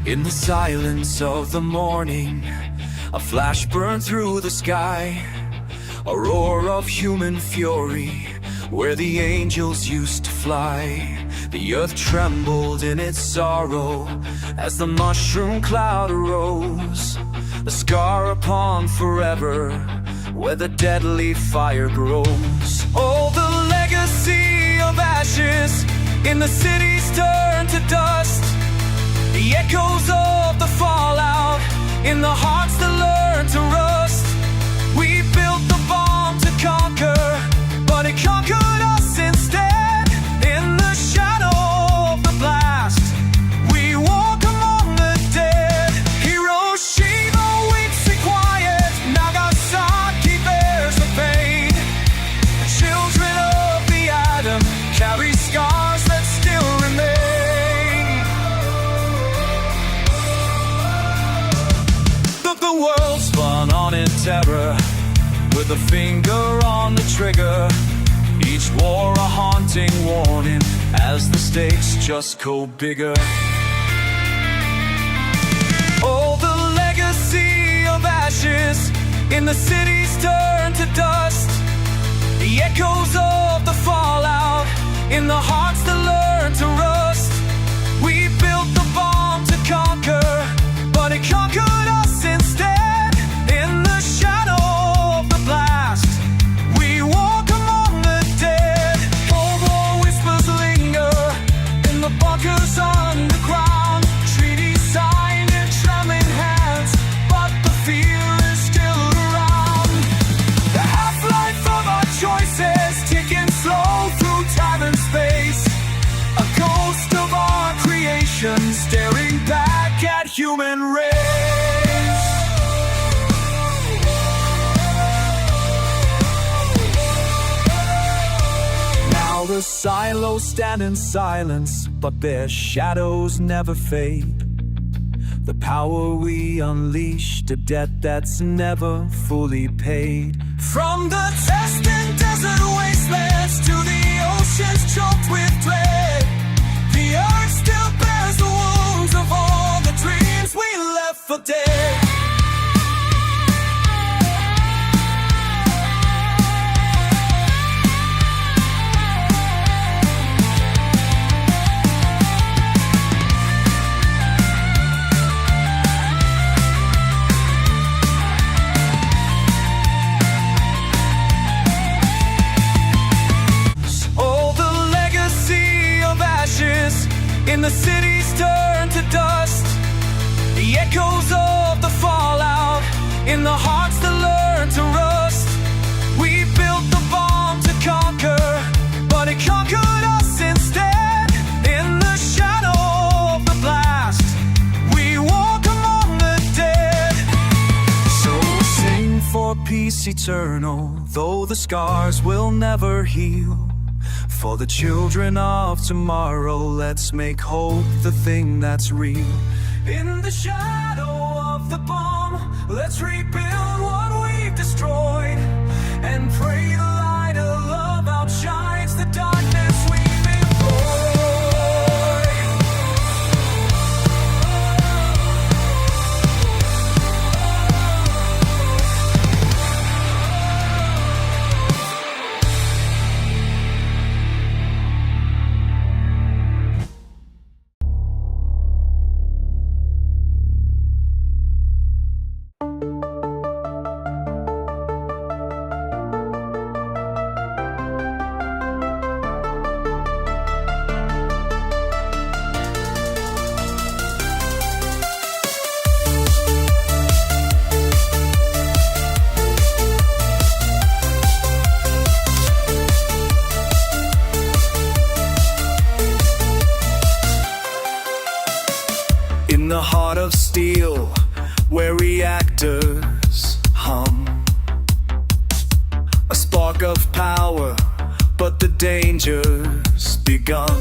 In the silence of the morning, a flash burned through the sky, a roar of human fury, where the angels used to fly. The earth trembled in its sorrow as the mushroom cloud arose, a scar upon forever, where the deadly fire grows. Oh, the legacy of ashes in the cities turned to dust, the echoes of the fallout in the hearts that learn to rust. We built the bomb to conquer, but it conquered us instead. In the shadow of the blast, we walk among the dead. Hiroshima weeps in quiet, Nagasaki bears the pain. The children of the atom carry scars that still remain. The world spun on in terror, with a finger on the trigger. Each war a haunting warning, as the stakes just go bigger. Oh, the legacy of ashes in the cities turned to dust, the echoes of the fallout in the hearts that learn to rust. We built the bomb to conquer, but it conquered us instead. In the shadow of the blast, we walk among the dead. Cold war whispers linger in the bunkers underground, treaties signed in trembling hands, but the fear is still around. The half-life of our choices ticking slow through time and space, a ghost of our creation staring back at human race. Now the silos stand in silence, but their shadows never fade. The power we unleashed, a debt that's never fully paid. From the testing desert wastelands to the oceans choked with dread, the earth still bears the wounds of all the dreams we left for dead. In the cities turned to dust, the echoes of the fallout in the hearts that learn to rust. We built the bomb to conquer, but it conquered us instead. In the shadow of the blast, we walk among the dead. So sing for peace eternal, though the scars will never heal. For the children of tomorrow, let's make hope the thing that's real. In the shadow of the bomb, let's rebuild what we've destroyed, and pray the light of love outshines the darkness we've employed. In the heart of steel, where reactors hum, a spark of power, but the danger's begun.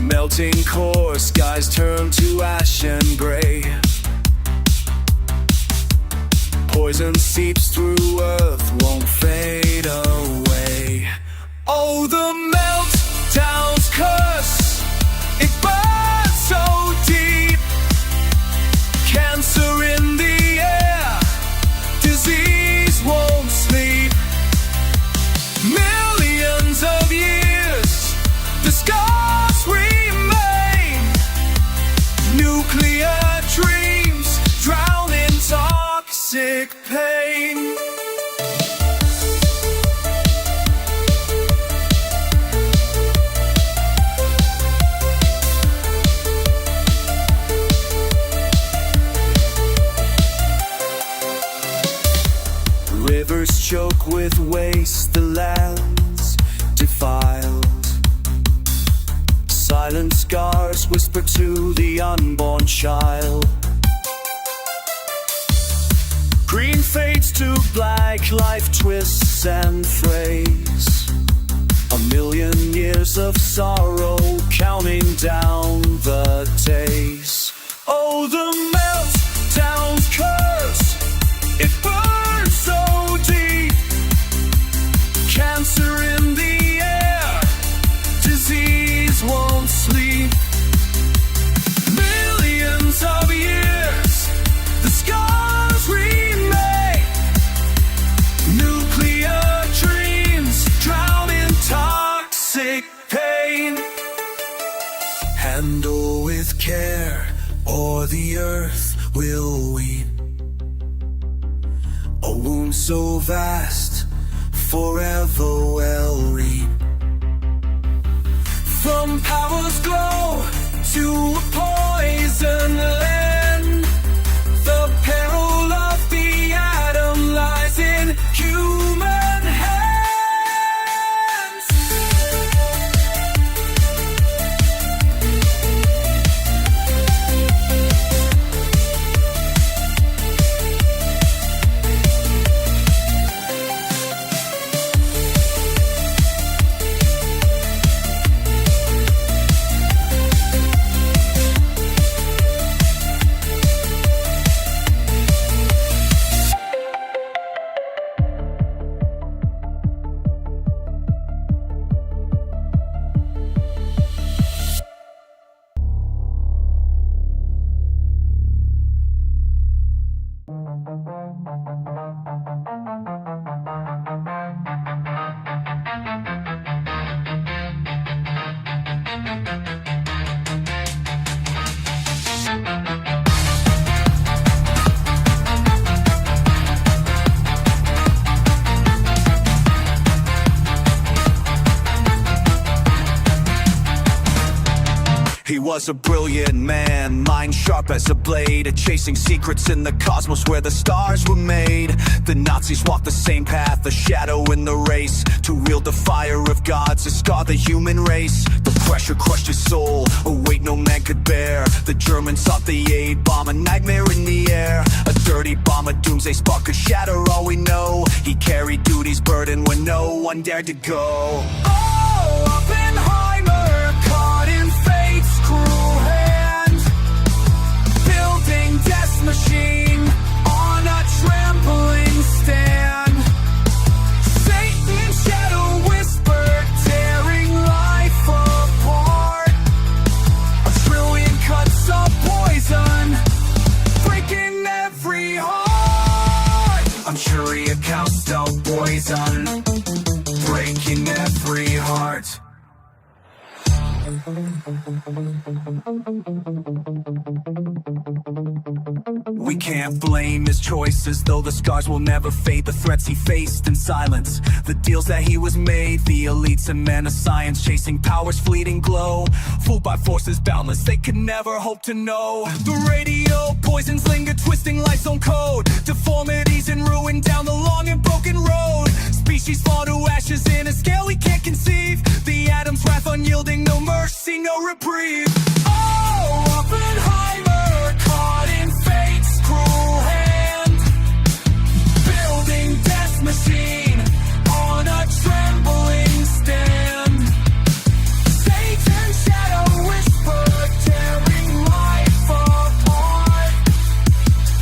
Melting core, skies turn to ash and gray. Poison seeps through earth, won't fade away. Oh, the meltdown's curse, it burns so voice whisper to the unborn child. Green fades to black, life twists and frays. A million years of sorrow counting down the days. Oh, the meltdown's curse, it burns so deep. Cancer in the air, disease won't sleep. Millions of years, the scars remain. Nuclear dreams drown in toxic pain. Handle with care, or the earth will weep. A wound so vast, forever well reap. From power's glow to a poison land, the peril of the atom lies in human hands. He was a brilliant man, mind sharp as a blade, chasing secrets in the cosmos where the stars were made. The Nazis walked the same path, a shadow in the race, to wield the fire of gods to scar the human race. The pressure crushed his soul, a weight no man could bear. The Germans sought the aid bomb, a nightmare in the air. A dirty bomb, a doomsday spark could shatter all we know. He carried duty's burden when no one dared to go. Oh, Oppenheimer, caught in fate's cruel hand, building death's machine on a trampoline stand. Satan's shadow whispered, tearing life apart. A trillion cuts of poison, breaking every heart. I'm sure he accounts of poison, breaking every heart. We can't blame his choices, though the scars will never fade. The threats he faced in silence, the deals that he was made. The elites and men of science chasing power's fleeting glow, fooled by forces boundless they could never hope to know. The radio poisons linger, twisting life's own code. Deformities and ruin down the long and broken road. Species fall to ashes in a scale we can't conceive. The atom's wrath unyielding, no mercy, no reprieve. Oh, Oppenheimer, caught in fate's cruel hand, building death's machine on a trembling stand. Satan's shadow whispered, tearing life apart.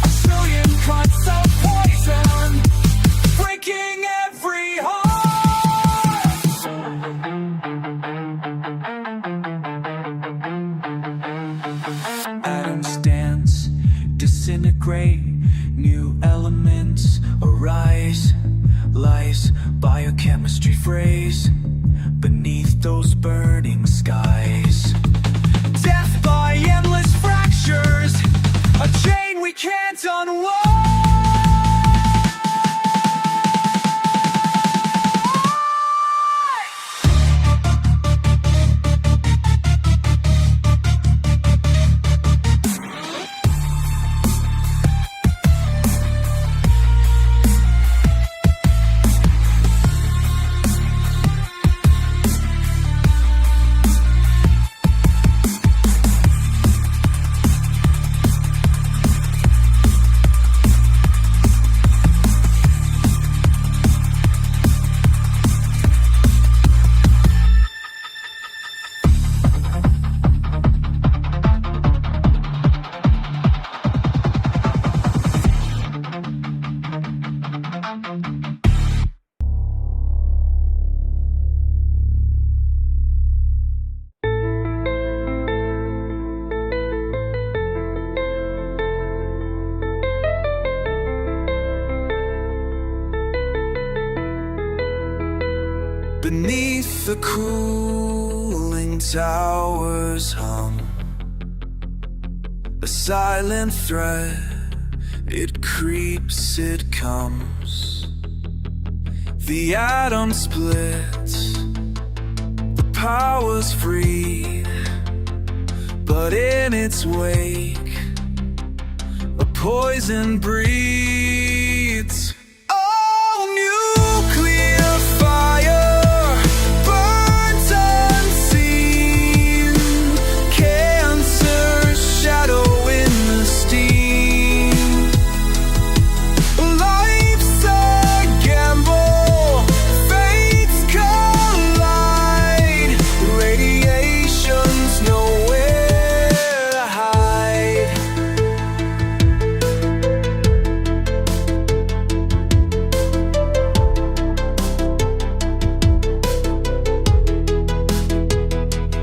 A trillion cuts of poison, breaking every heart. Atoms dance, disintegrate, new elements arise. Lies, biochemistry phrase, beneath those burning skies. Death by endless fractures, a chain we can't unwind. Beneath the cooling towers hum a silent thread. It creeps, it comes. The atom splits, the power's freed, but in its wake a poison breeds. Oh, nuclear fire burns unseen, cancer shadow in the steam. Life's a gamble, fates collide, radiation's nowhere to hide.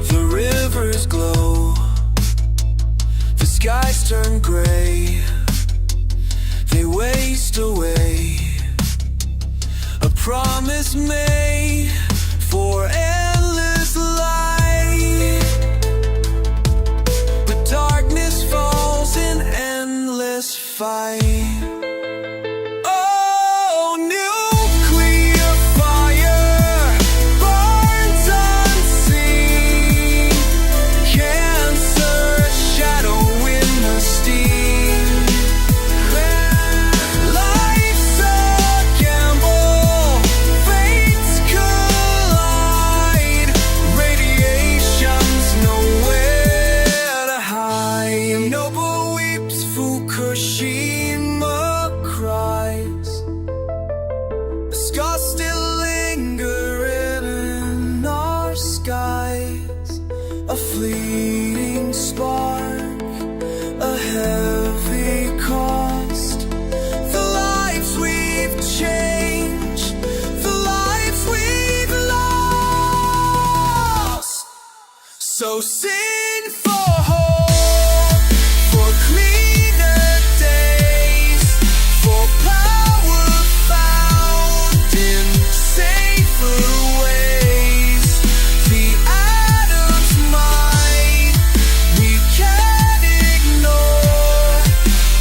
The rivers glow, the skies turn gray, they waste away. A promise made for endless light, but darkness falls in endless fight. Oh, nuclear fire burns unseen, cancer shadow in the steam. Life's a gamble, fates collide, radiation's nowhere to hide. Noble weeps, Fukushima cries, the scars still linger in our skies. A fleeting spark, a heavy cost. The lives we've changed, the lives we've lost. So sing for hope, for cleaner days, for power found in safer ways. The atom's might we can't ignore,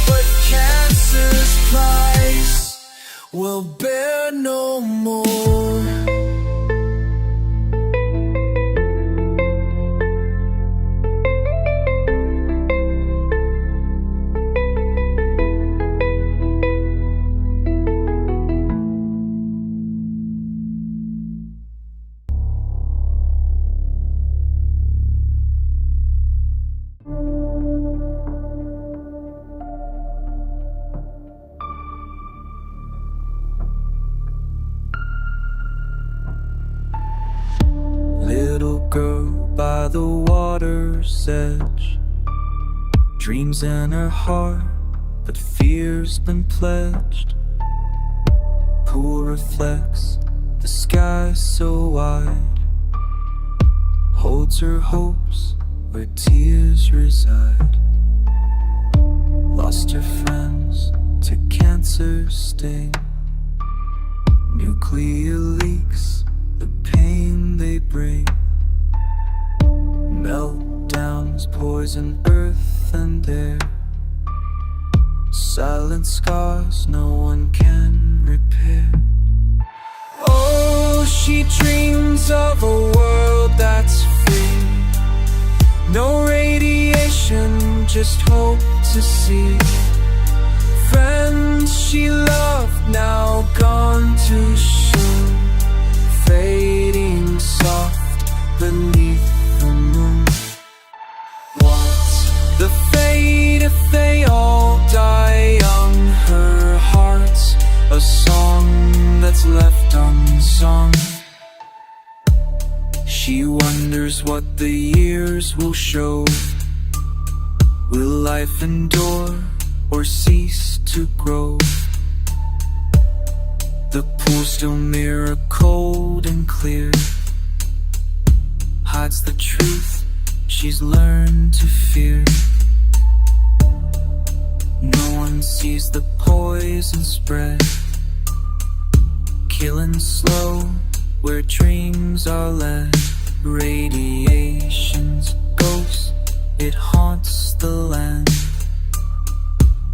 but cancer's price will bear no more. Little girl by the water's edge, dreams in her heart, but fear's been pledged. Pool reflects the sky so wide, holds her hopes where tears reside. Lost her friends to cancer's sting, nuclear leaks, the pain they bring. Meltdowns poison earth and air, silent scars no one can repair. Oh, she dreams of a world that's free, no radiation, just hope to see. Friends she loved now gone too soon, fading soft beneath the moon. What's the fate if they all die young? Her heart's a song that's left unsung. She wonders what the years will show. Will life endure or cease to grow? The pool still mirror cold and clear, hides the truth she's learned to fear. No one sees the poison spread, killing slow where dreams are led. Radiation's ghost, it haunts the land,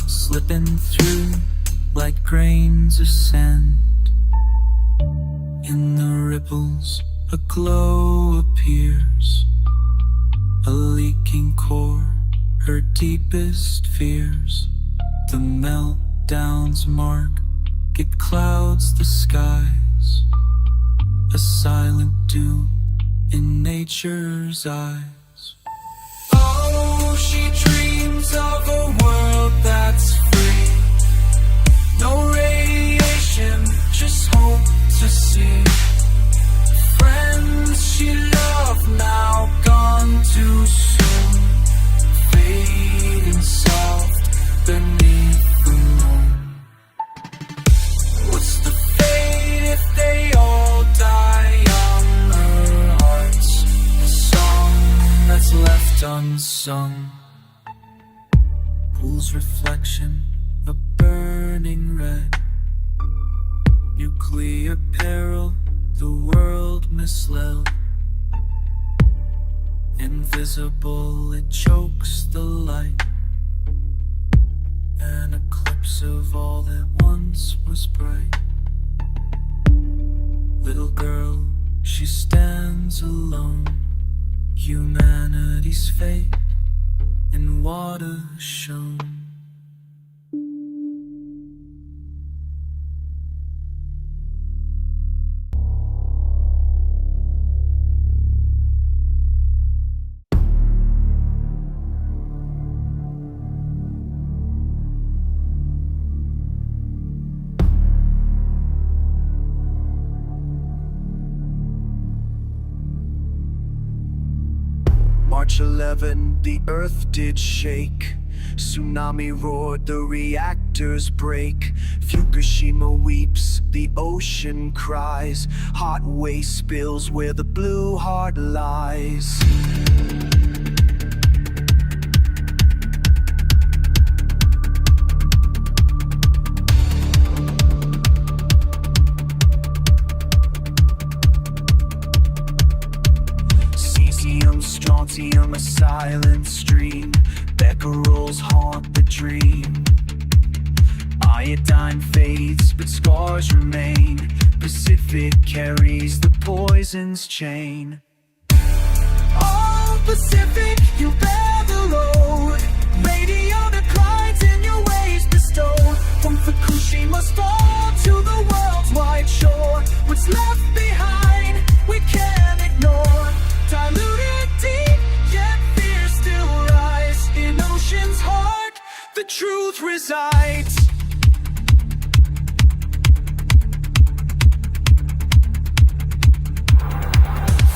slipping through like grains of sand. In the ripples a glow appears, a leaking core, her deepest fears. The meltdown's mark, it clouds the skies, a silent doom in nature's eyes. Oh, she dreams of a world that's free, no radiation, just hope to see. Friends she loved now gone too soon, fading soft beneath the moon. What's the fate if they all die young? Her heart's a song that's left unsung. Pool's reflection, a burning red. Nuclear peril, the world misled. Invisible, it chokes the light, an eclipse of all that once was bright. Little girl, she stands alone, humanity's fate in water shown. March 11, the earth did shake. Tsunami roared, the reactors break. Fukushima weeps, the ocean cries. Hot waste spills where the blue heart lies. Strontium, a silent stream. Becquerels haunt the dream. Iodine fades, but scars remain. Pacific carries the poison's chain. Oh, Pacific, you bear the load. Radio declines in your waves bestowed. From Fukushima's fall to the world's wide shore, what's left behind we can't ignore. Diluted deep, yet fear still rise. In ocean's heart, the truth resides.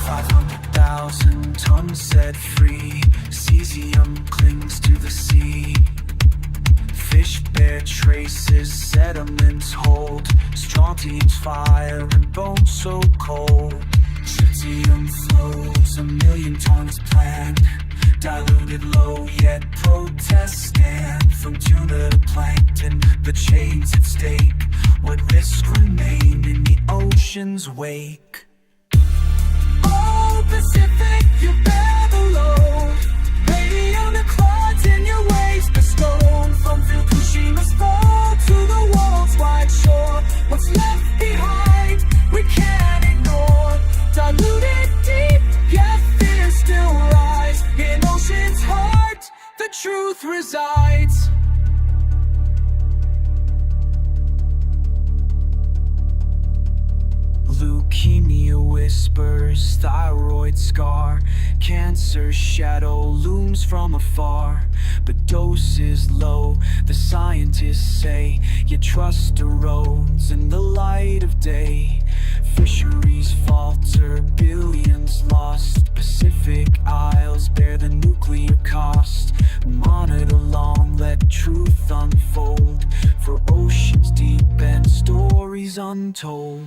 500,000 tons set free. Cesium clings to the sea. Fish bear traces, sediments hold. Strontium's fire and bone so cold. Tritium flows, 1,000,000 tons planned. Diluted low, yet protests stand. From tuna to plankton, the chains at stake. What risks remain in the ocean's wake? Oh, Pacific, you bear the load. Radio declines in your waves bestowed. From Fukushima's fall to the world's wide shore, what's left behind we can't ignore. Diluted deep, yet fear still rise. In ocean's heart, the truth resides. Leukemia whispers, thyroid scar. Cancer's shadow looms from afar. But dose is low, the scientists say. Yet trust erodes in the light of day. Fisheries falter, billions lost. Pacific Isles bear the nuclear cost. Monitor long, let truth unfold. For oceans deep and stories untold.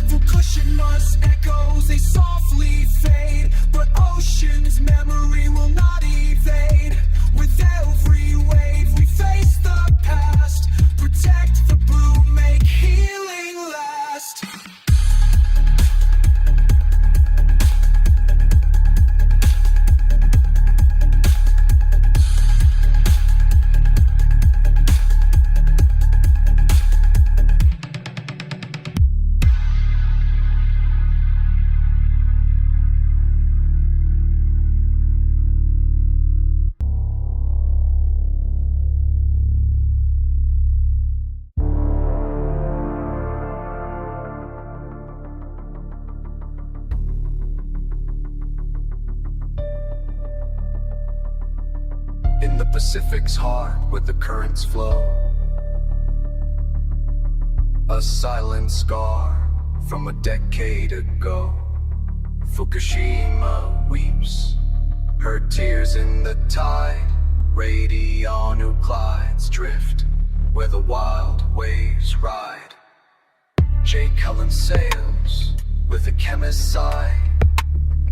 Fukushima's echoes, they In the Pacific's heart where the currents flow, a silent scar from a decade ago. Fukushima weeps, her tears in the tide. Radionuclides drift where the wild waves ride. Jake Cullen sails with a chemist's eye,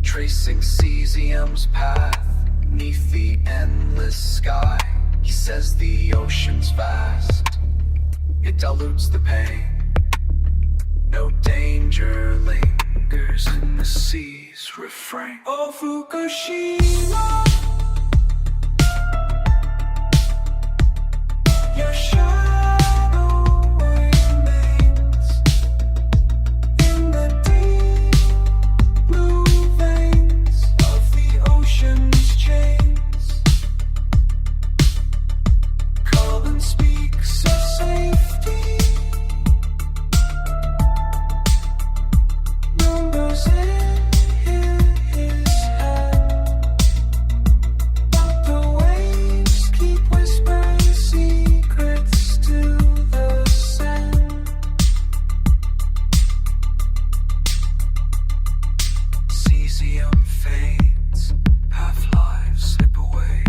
tracing cesium's path neath the endless sky. He says the ocean's vast, it dilutes the pain. No danger lingers in the sea's refrain. Oh, Fukushima, your shadow remains in the deep blue veins of the ocean's chains. Cullen speaks of safety, numbers in his head, but the waves keep whispering secrets to the sand. Cesium fades, half-lives slip away,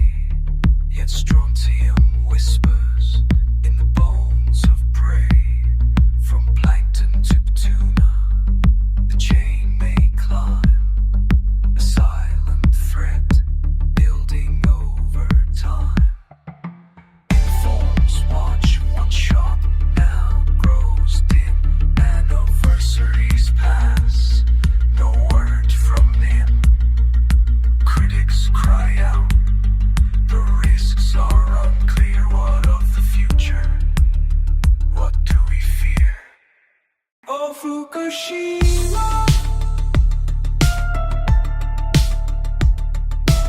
yet strontium whispers in the bones of prey. From plankton to tuna, the chain may climb, a silent threat building over time. Informs watch, one shot now grows dim. Anniversaries pass, no word from him. Critics cry out, the risks are unclear. What of the future? What do we fear? Oh, Fukushima,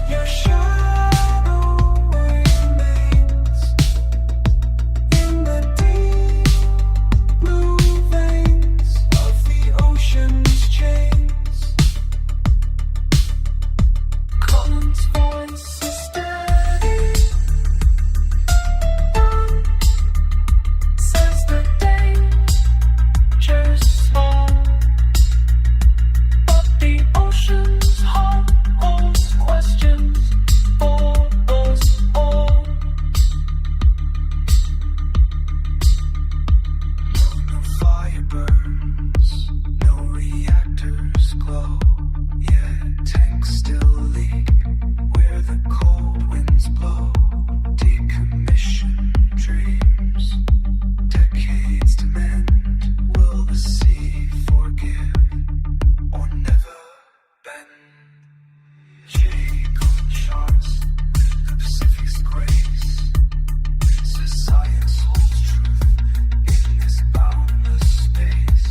your shadow remains in the deep blue veins of the ocean's chains. Cullen's voice is steady, says the danger's small, but the ocean's heart holds questions for us all. No fire burns, no reactors glow, yet tanks still leak where the cold winds blow. Decommissioned dreams, decades to mend. Will the sea forgive or never bend? Jake on charts, the Pacific's grace, says science holds truth in this boundless space,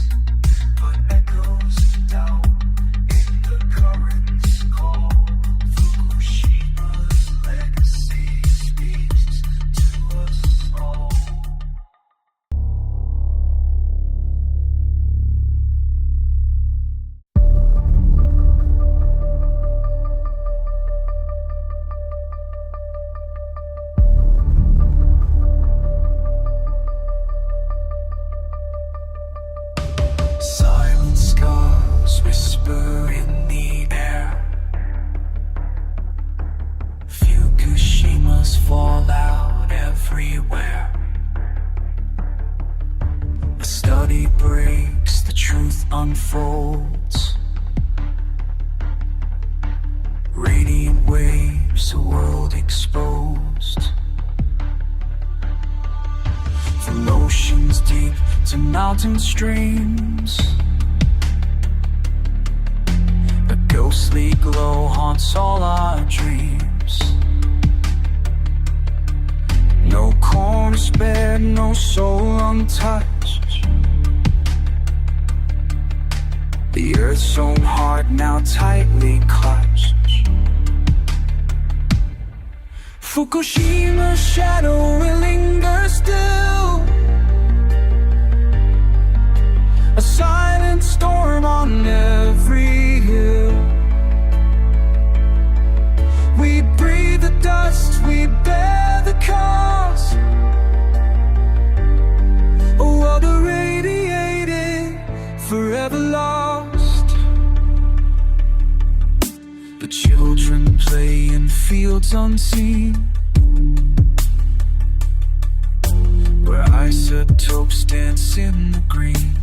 but echoes of doubt in the current's call. Fukushima's legacy speaks to us all. Silent scars whisper in the air. Fukushima's fallout everywhere. A study breaks, the truth unfolds. Radiant waves, a world exposed. From oceans deep to mountain streams, a ghostly glow haunts all our dreams. No corner spared, no soul untouched. The earth's own heart now tightly clutched. Fukushima's shadow will linger still, a silent storm on every hill. We breathe the dust we bear, The children play in fields unseen, where isotopes dance in the green.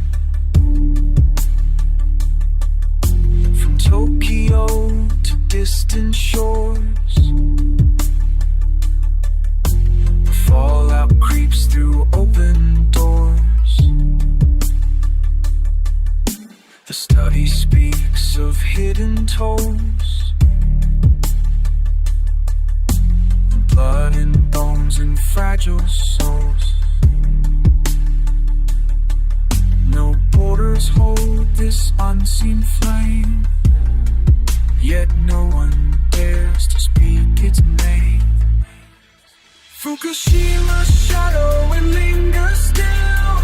From Tokyo to distant shores, the fallout creeps through open doors. The study speaks of hidden toes, blood and bones and fragile souls. No borders hold this unseen flame, yet no one dares to speak its name. Fukushima's shadow, it lingers still,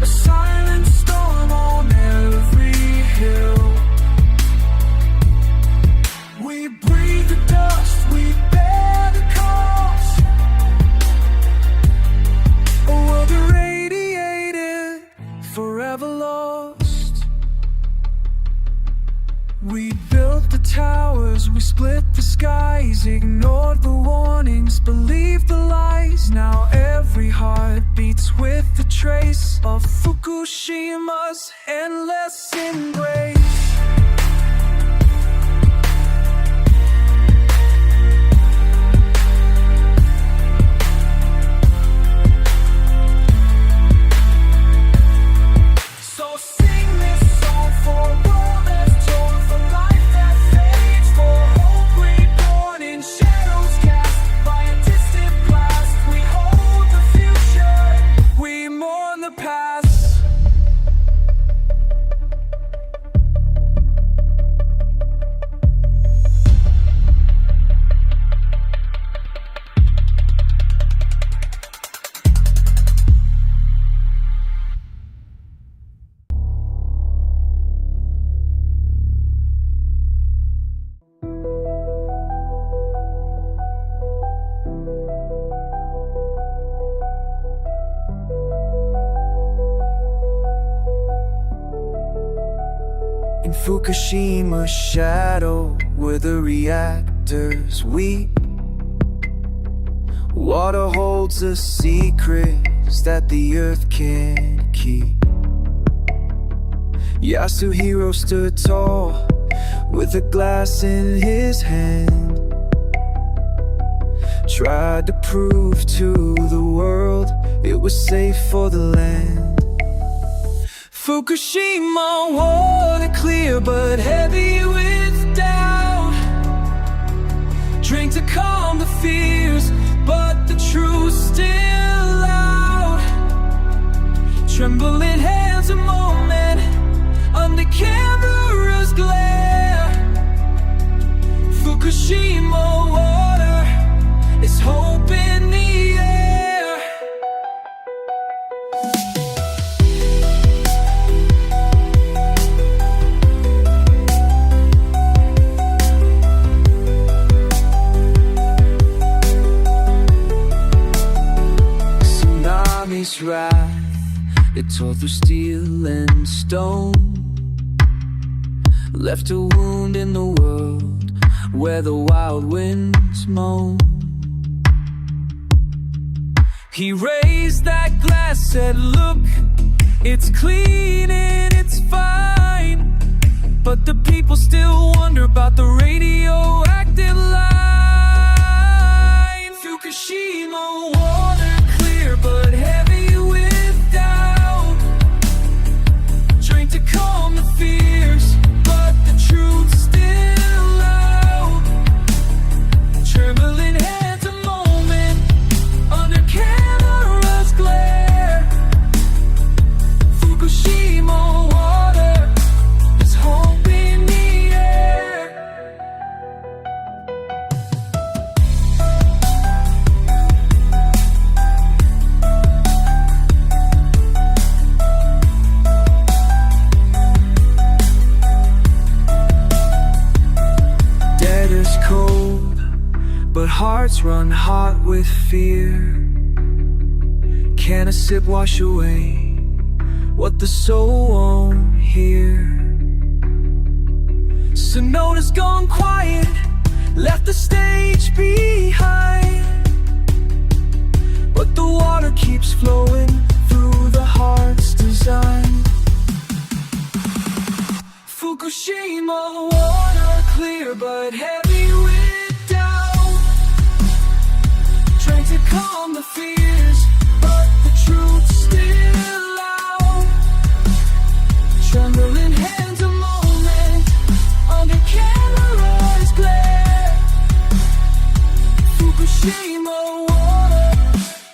a silent storm on every hill. We breathe the dust, we bear the cost, a world irradiated, forever lost. We built the towers, we split the skies, ignored the warnings, believed the lies. Now every heart beats with the trace of Fukushima's endless embrace. In Fukushima's shadow, where the reactors weep, water holds the secrets that the earth can't keep. Yasuhiro stood tall, with a glass in his hand, tried to prove to the world it was safe for the land. Fukushima water clear but heavy with doubt, drink to calm the fears, but the truth still loud. Trembling hands a moment under camera's glare. Fukushima water is hope in the air. Tsunami's wrath, it tore through steel and stone, left a wound in the world where the wild winds moan. He raised that glass, said, look, it's clean and it's fine, but the people still wonder about the radioactive line. Fukushima water clear but heavy with doubt, drink to calm the fears, but the truth still loud. Trembling hands a moment under camera's glare. Fukushima water is hope in the air. Dead is cold, but hearts run hot with fear. Can a sip wash away what the soul won't hear? Sonoda's gone quiet, left the stage behind, but the water keeps flowing through the heart's design. Fukushima water, clear but heavy with doubt, trying to calm the fears, but the truth's still out. Trembling hands a moment under camera's glare. Fukushima water,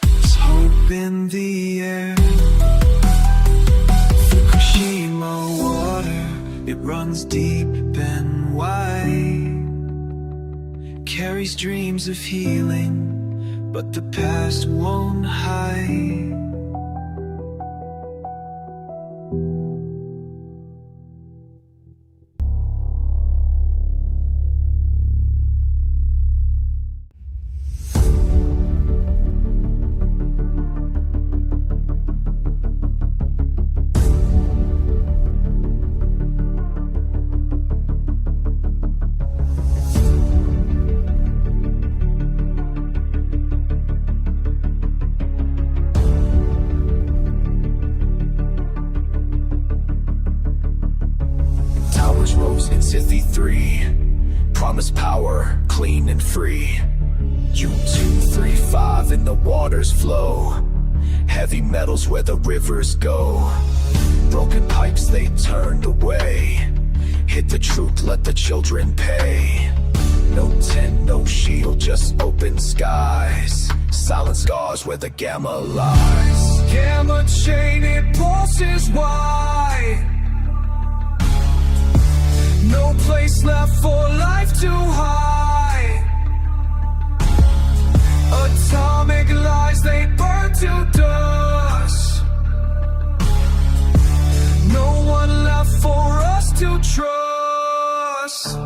there's hope in the air. Fukushima water, it runs deep and wide, carries dreams of healing, but the past won't hide. Rose in City 3, promise power, clean and free. U235 and the waters flow, heavy metals where the rivers go. Broken pipes they turned away, hit the truth, let the children pay. No tent, no shield, just open skies, silent scars where the gamma lies. Gamma chain, it pulses wide, no place left for life to hide. Atomic lies, they burn to dust, no one left for us to trust.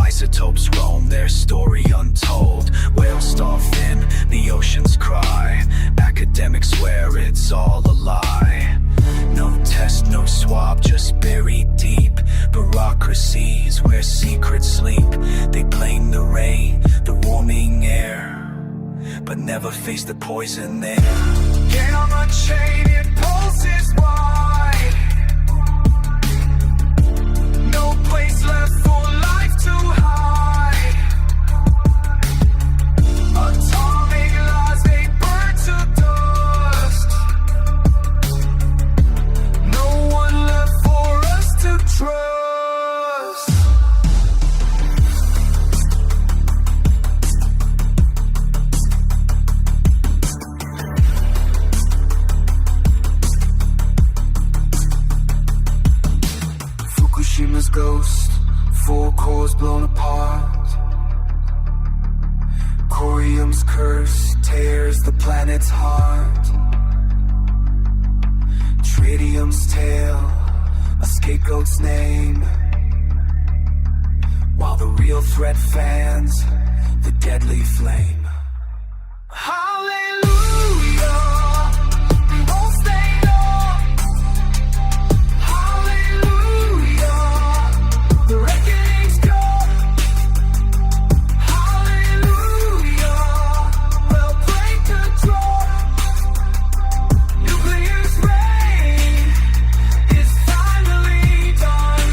Isotopes roam, their story untold. Whales starve in, the oceans cry. Academics swear it's all a lie. No test, no swab, just buried deep. Bureaucracies where secrets sleep. They blame the rain, the warming air, but never face the poison there. Get on the chain, it pulses wide, no place left for life to hide. Atomic lies, they burn to dust, no one left for us to trust. Fukushima's ghost, 4 cores blown apart. Corium's curse tears the planet's heart. Tritium's tale, a scapegoat's name, while the real threat fans the deadly flame. Hallelujah, we won't stay long. Hallelujah, the reckoning's come. Hallelujah, we'll break control. Nuclear's reign is finally done.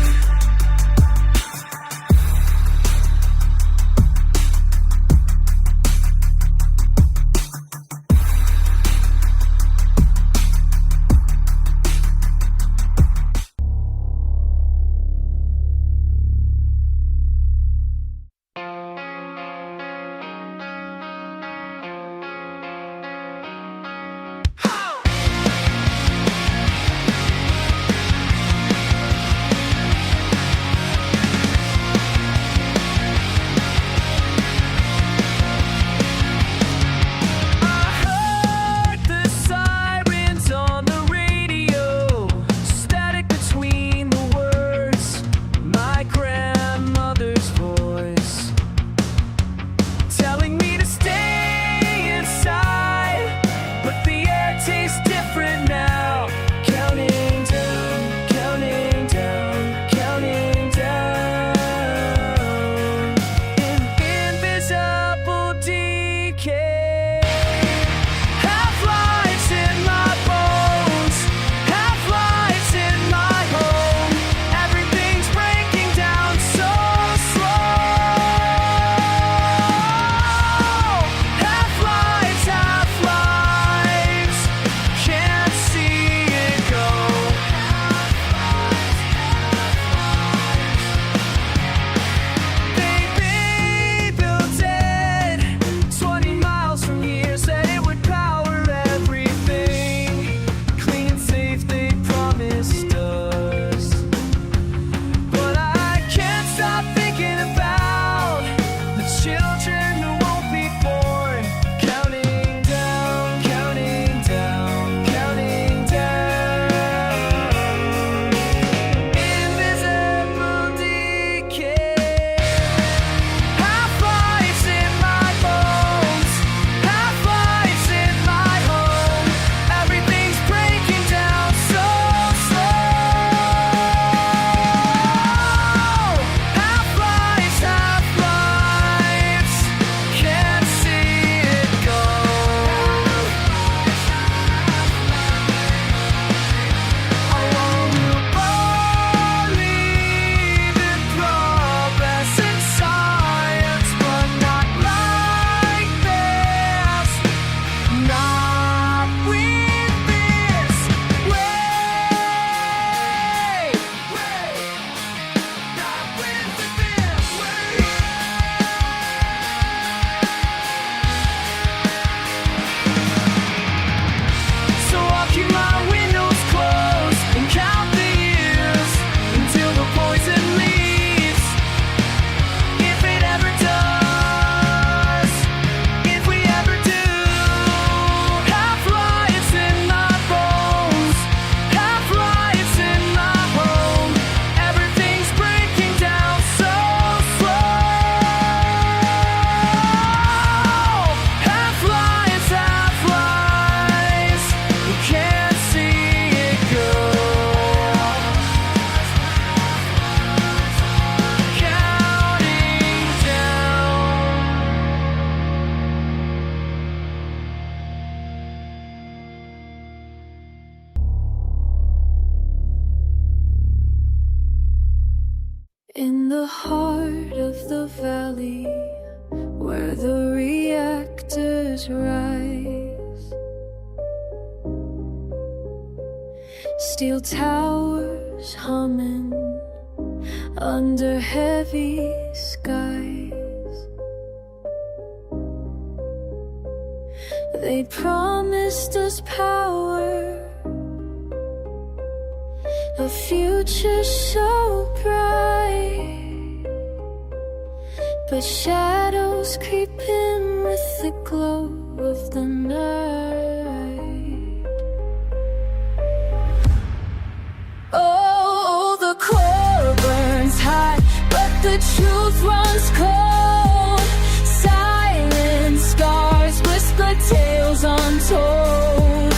In the heart of the valley, where the reactors rise, steel towers humming under heavy skies. They promised us power, a future so bright, but shadows creep in with the glow of the night. Oh, the core burns hot, but the truth runs cold. Silent scars, whispered tales untold.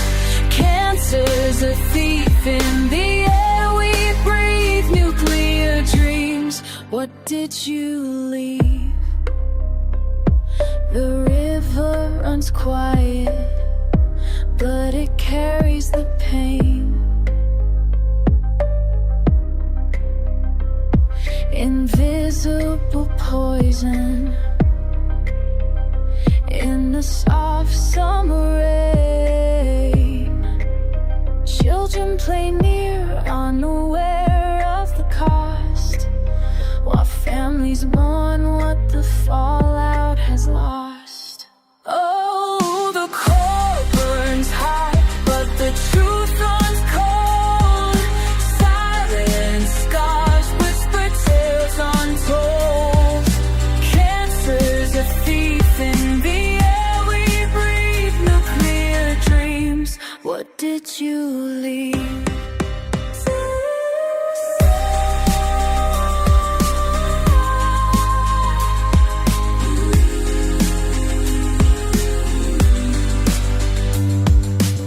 Cancer's a thief in the air we breathe. Nuclear dreams, what did you leave? The river runs quiet, but it carries the pain. Invisible poison in the soft summer rain. Children play near, unaware of the cost, while families mourn what the fallout has lost. Oh, the core burns hot, but the truth runs cold. Silent scars, whispered tales untold. Cancer's a thief in the air we breathe. Nuclear dreams, what did you leave?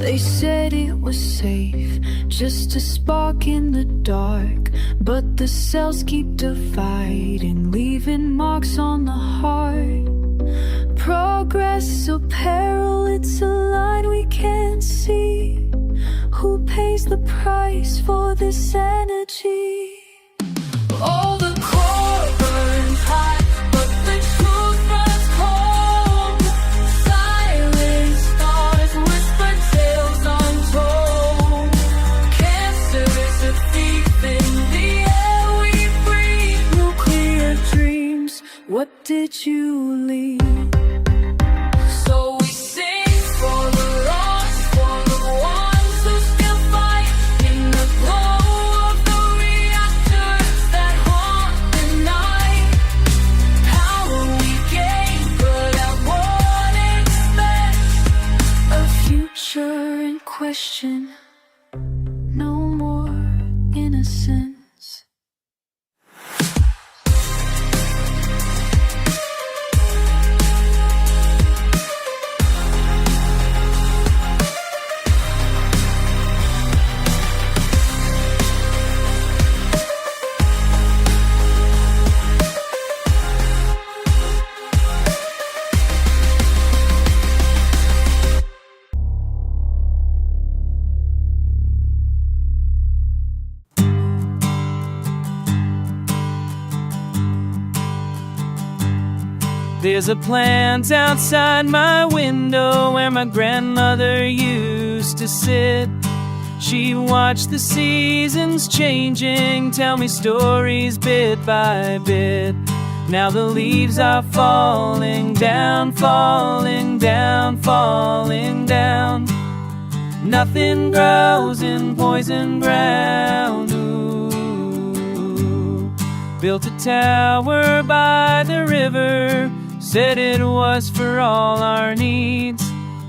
They said it was safe, just a spark in the dark, but the cells keep dividing, leaving marks on the heart. Progress so peril, it's a line we can't see. Who pays the price for this energy? All the core burns hot, but the truth runs cold. Silent stars, whispered tales untold. Cancer is a thief in the air we breathe. Nuclear dreams, what did you leave? So we sing for the lost, for the ones who still fight in the glow of the reactors that haunt the night. Power we gain, but I won't expect a future in question. No more innocence. There's a plant outside my window where my grandmother used to sit. She watched the seasons changing, tell me stories bit by bit. Now the leaves are falling down, falling down, falling down. Nothing grows in poison ground. Ooh. Built a tower by the river, said it was for all our needs.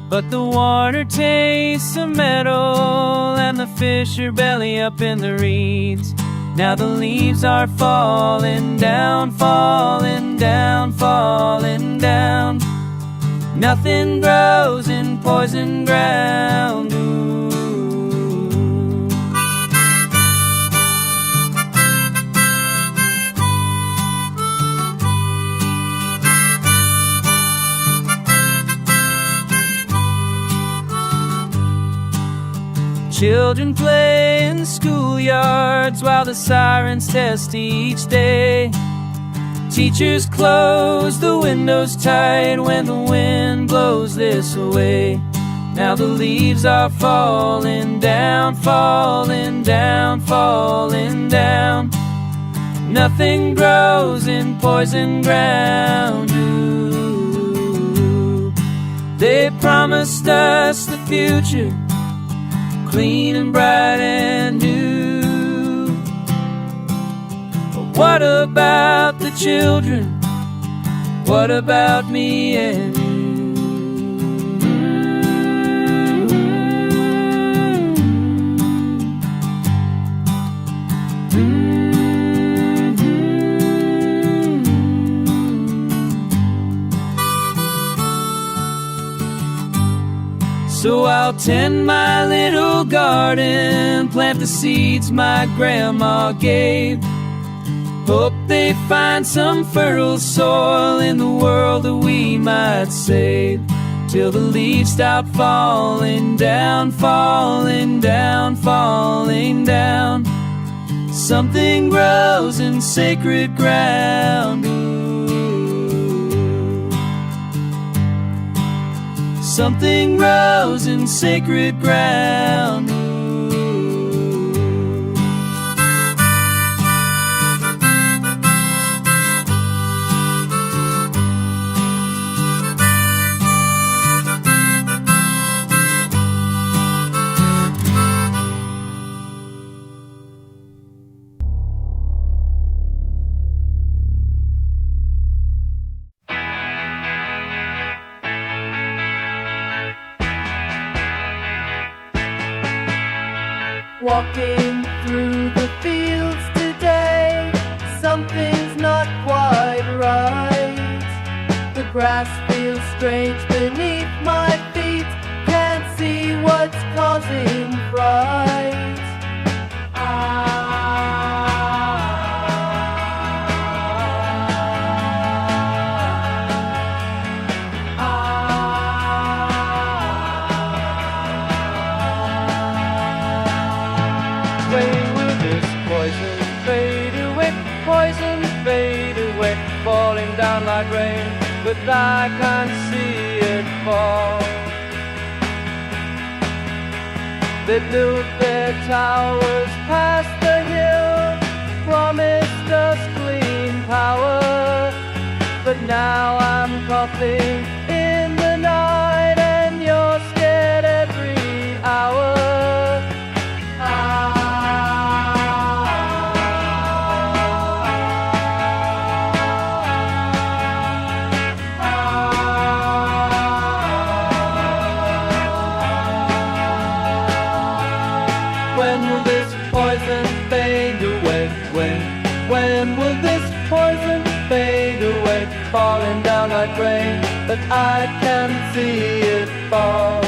But the water tastes of metal, and the fish are belly up in the reeds. Now the leaves are falling down, falling down, falling down. Nothing grows in poison ground. Ooh. Children play in the schoolyards while the sirens test each day. Teachers close the windows tight when the wind blows this way. Now the leaves are falling down, falling down, falling down. Nothing grows in poison ground. Ooh. They promised us the future, clean and bright and new. But what about the children? What about me and you? So I'll tend my little garden, plant the seeds my grandma gave. Hope they find some fertile soil in the world that we might save. Till the leaves stop falling down, falling down, falling down. Something grows in sacred ground. Something grows in sacred ground. Walking through the fields today, something's not quite right. The grass feels strange beneath my feet, can't see what's causing fright. When will this poison fade away? Poison fade away, falling down like rain, but I can't see it fall. They built their towers past the hill, promised us clean power, but now I'm coughing in the night and you're scared every hour. When will this poison fade away? When will this poison fade away? Falling down like rain, but I can see it fall.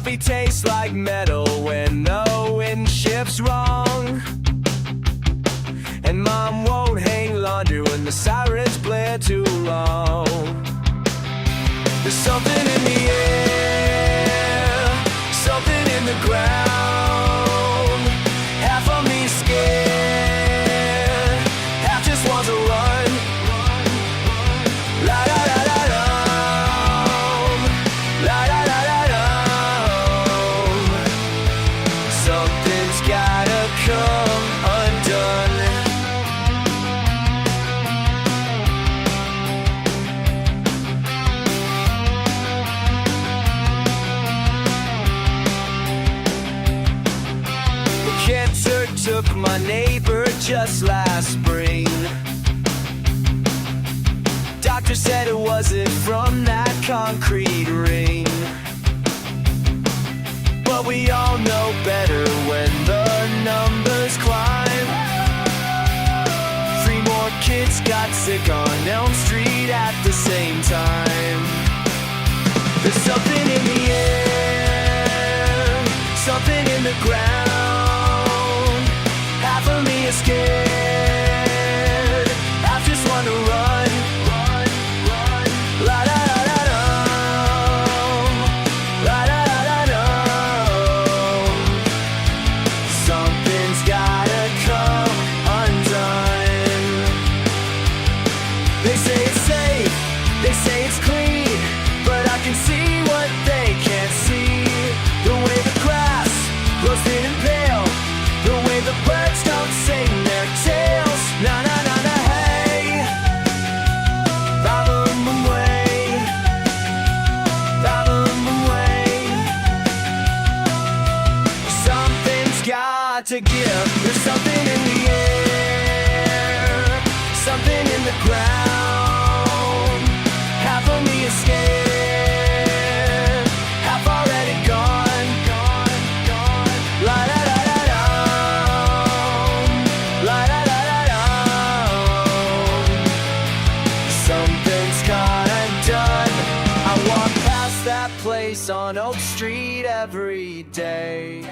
Coffee tastes like metal when the wind shifts wrong. And mom won't hang laundry when the sirens blare too long. There's something in the air, something in the ground. Half of me scared, half just wants to run. La da da da dum, la da da da dum. Something's gotta come undone. Cancer took my neighbor just last spring. Doctor said it wasn't from that concrete ring. But we all know better when the numbers climb. 3 more kids got sick on Elm Street at the same time. There's something in the air, something in the ground. Half of me is scared, half just want to run. La da da da dum, la da da da dum. Something's gotta come undone. They say it's safe, they say it's clean, but I can see what they can't see. The way the grass grows thin and pale, the way the birds don't sing their tails. Na na na na hey, ba boom boom way, ba boom boom way. Something's got to give. There's something in the air, something in the ground. Half of me is scared, half already gone, gone, gone. La da da da dum, la da da da dum. Something's gotta done. I walk past that place on Oak Street every day.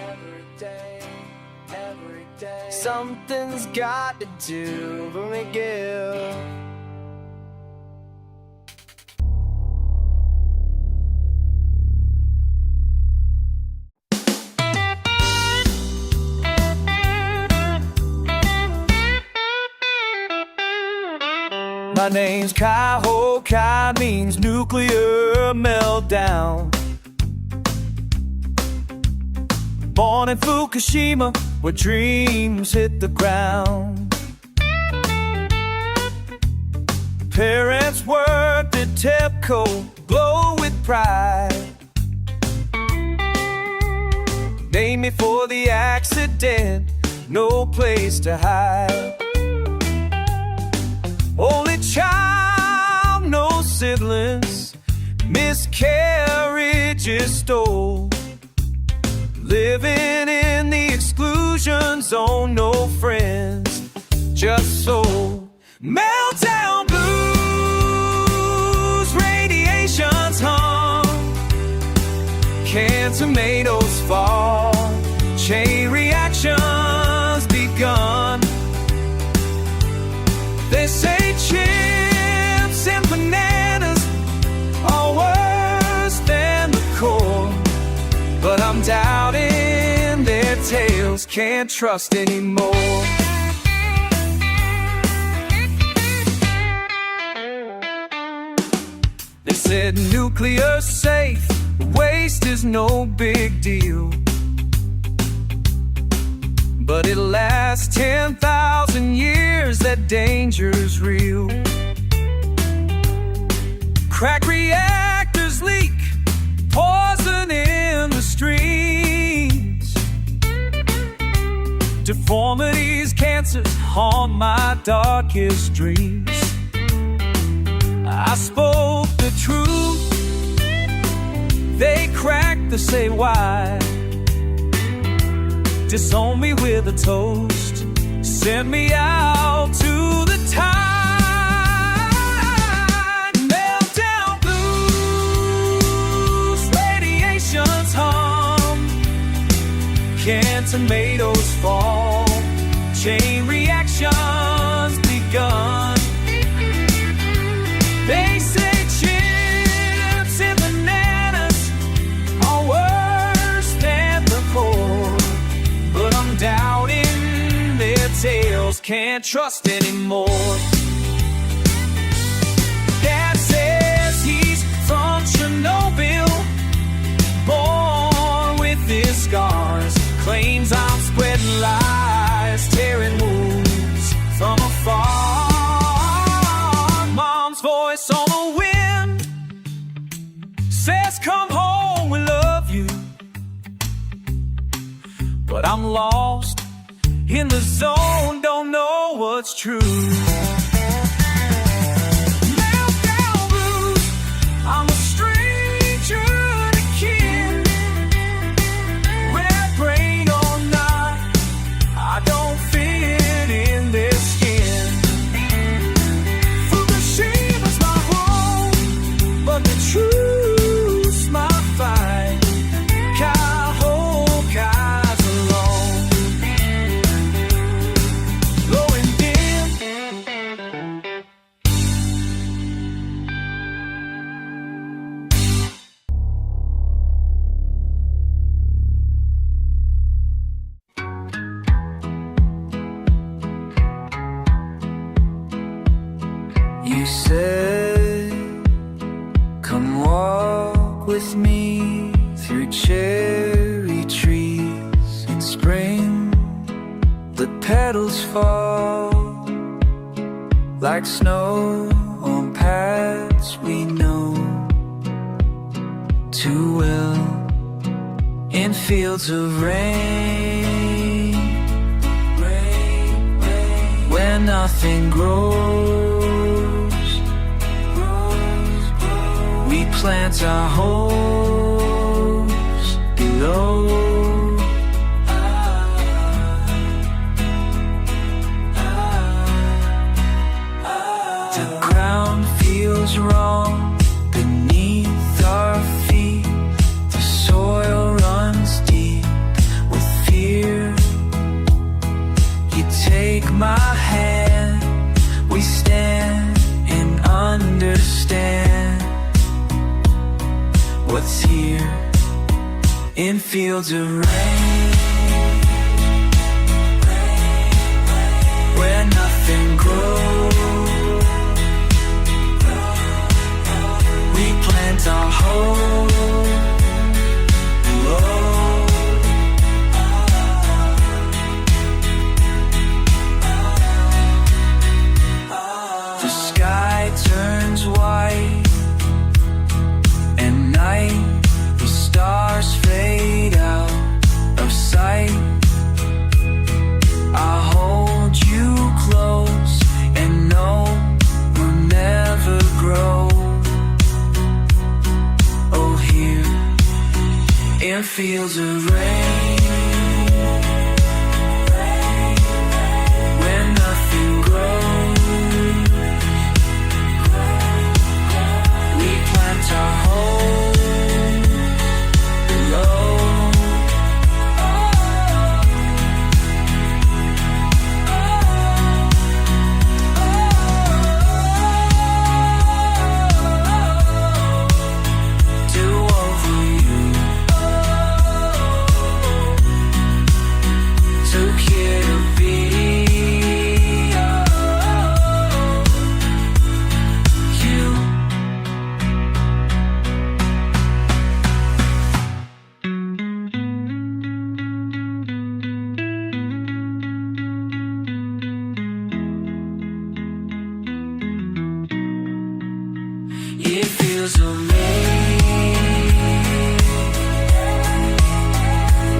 Every day. Something's got to do for me, Gil. My name's Kai-Ho, Kai means nuclear meltdown. Born in Fukushima, where dreams hit the ground. Parents worked at TEPCO, glow with pride. Named me for the accident, no place to hide. Only child, no siblings, miscarriages stole. Living in the exclusion zone, no friends, just soul. Meltdown blues, radiation's hung. Canned tomatoes fall, chain reactions begun. They say chips and bananas are worse than the core, but I'm doubting their tales, can't trust anymore. They said nuclear safe, waste is no big deal, but it lasts 10,000 years, that danger's real. Crack reactors leak, poison in the streets. Deformities, cancers haunt my darkest dreams. I spoke the truth, they cracked the say why. Disown me with a toast, send me out to the tide. Meltdown blues, radiation's hung. tomatoes fall, chain reactions begun. They say chips and bananas are worse than before, but I'm doubting their tales, can't trust anymore. Dad says he's from Chernobyl, born with his scars, claims I'm spreading lies, tearing wounds from afar. Mom's voice on the wind says, come home, we love you. But I'm lost in the zone, don't know what's true. Meltdown blues, I'm a stranger to kin. Red brain or not, I don't fit in their skin. Fukushima's my home, but the truth's my fight. Kahoka's alone, glowing dim. You said, come walk with me through cherry trees in spring. The petals fall like snow on paths we know too well, in fields of rain, where nothing grows. We plant our hopes below. The ground feels wrong beneath our feet. The soil runs deep with fear. You take my hand, we stand and understand what's here in fields of rain, where nothing grows. We plant our hope below. The sky turns white and night, the stars fade out of sight. I'll hold you close and know we'll never grow. Oh, here in fields of rain, where nothing grows. We plant our hope below. Do over you, so care to be. You. It feels amazing.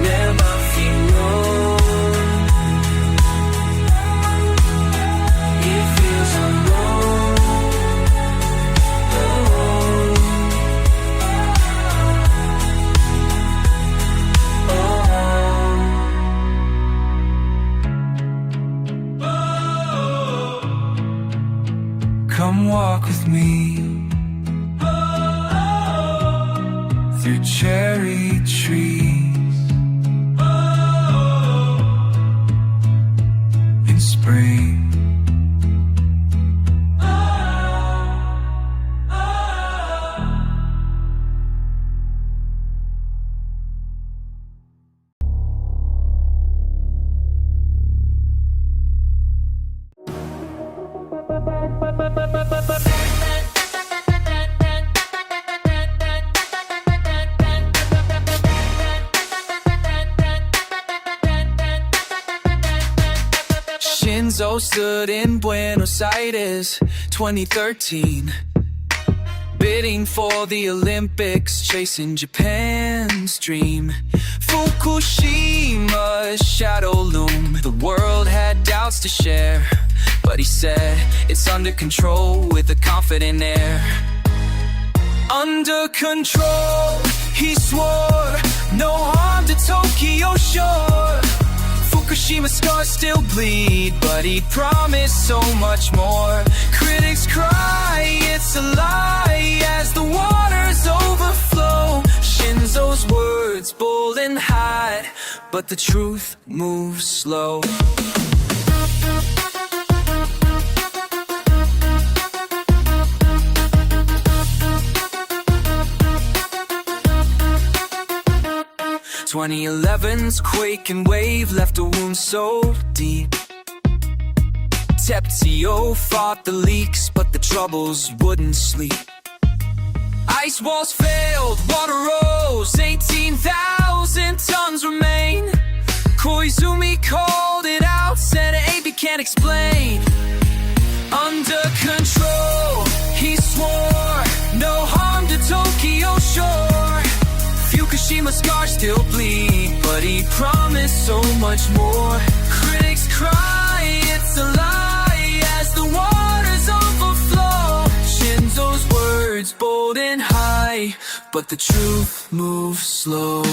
Never feel alone. It feels alone. Come walk with me through cherry trees Shinzo stood in Buenos Aires, 2013, bidding for the Olympics, chasing Japan's dream. Fukushima's shadow loomed. The world had doubts to share, but he said it's under control with a confident air. Under control, he swore, no harm to Tokyo shore. Fukushima scars still bleed, but he promised so much more. Critics cry, it's a lie, as the waters overflow. Shinzo's words bold and hot, but the truth moves slow. 2011's quake and wave left a wound so deep. Teptio fought the leaks, but the troubles wouldn't sleep. Ice walls failed, water rose, 18,000 tons remain. Koizumi called it out, said AB can't explain. Under control, he swore, no harm to Tokyo shore. Fukushima scars still bleed, but he promised so much more. Critics cry, it's a lie, as the waters overflow. Shinzo's words bold and high, but the truth moves slow.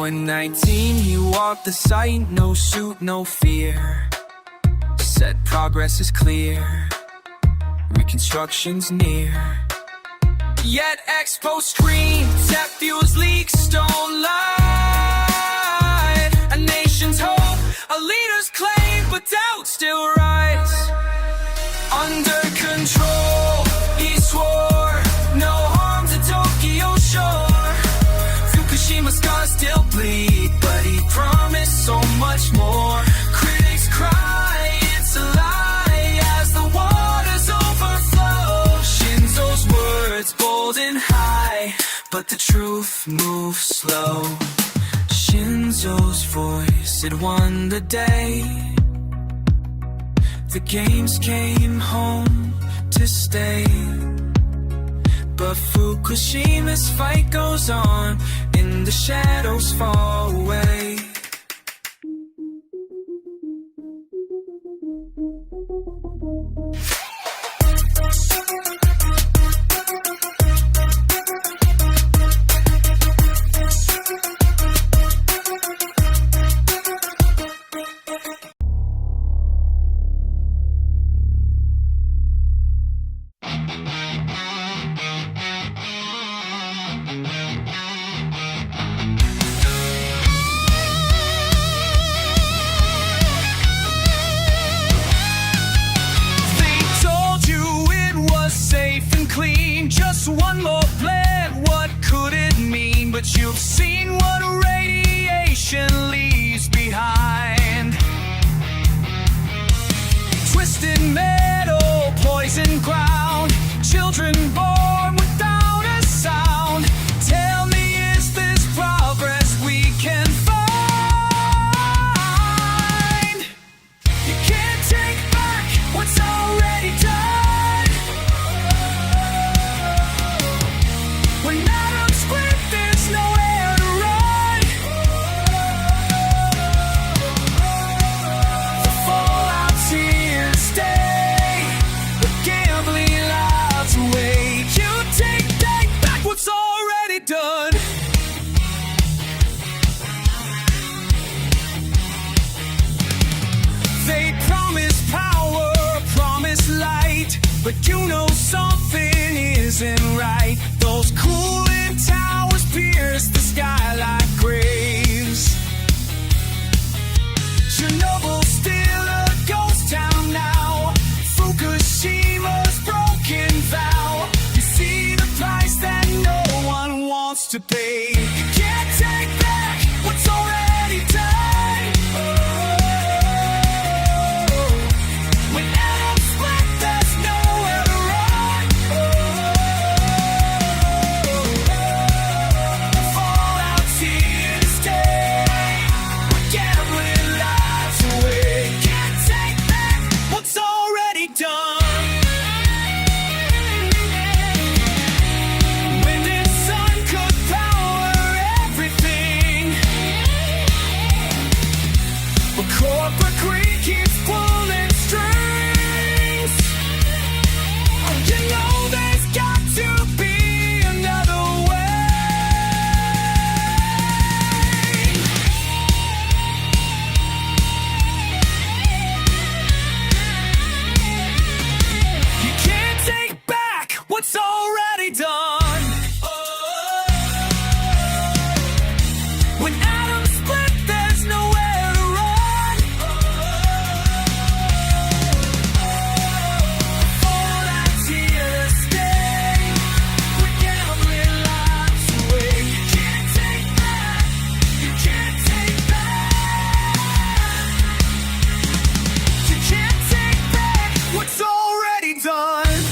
In 19, he walked the site, no suit, no fear. Said progress is clear, reconstruction's near. Yet Expo screamed, tech fuels leaks don't lie. A nation's hope, a leader's claim, but doubts still rise. Under control, he swore, no harm to Tokyo shore. Fukushima scars still bleed, but he promised so much more. Critics cry, it's a lie, as the waters overflow. Shinzo's words bold and high, but the truth moves slow. Shinzo's voice, it won the day. The games came home to stay. But Fukushima's fight goes on, in the shadows far away. Just one more plant, what could it mean? But you've seen what radiation leaves behind. Twisted metal, poison ground, children born without a sound. Tell me, is this progress we can find? You can't take back what's already done. When atoms split, there's nowhere to run. The fallout's here to stay, the gambling lives away. You take back what's already done. They promise power, promise light, but you know something isn't right. Those cooling towers pierce the sky like graves. Chernobyl's still a ghost town now. Fukushima's broken vow. You see the price that no one wants to pay. You can't take back what's already done. When atoms split, there's nowhere to run. but corporate greed keeps pulling strings. You know there's got to be another way. You can't take back what's already done. When atoms split, there's nowhere to run. For that tear to stay, we're gambling lives away. You can't take back, you can't take back. You can't take back what's already done.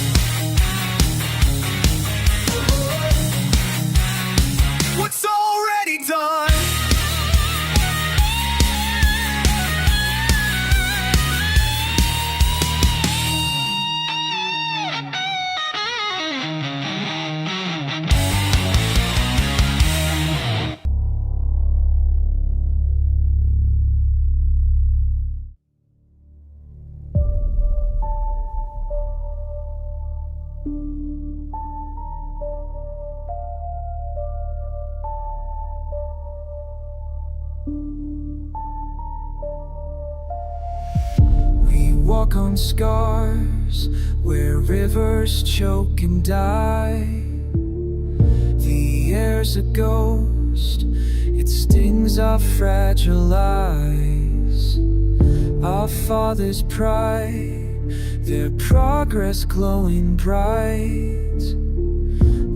What's already done. We walk on scars where rivers choke and die. The air's a ghost, it stings our fragile eyes. Our fathers' pride, their progress glowing bright,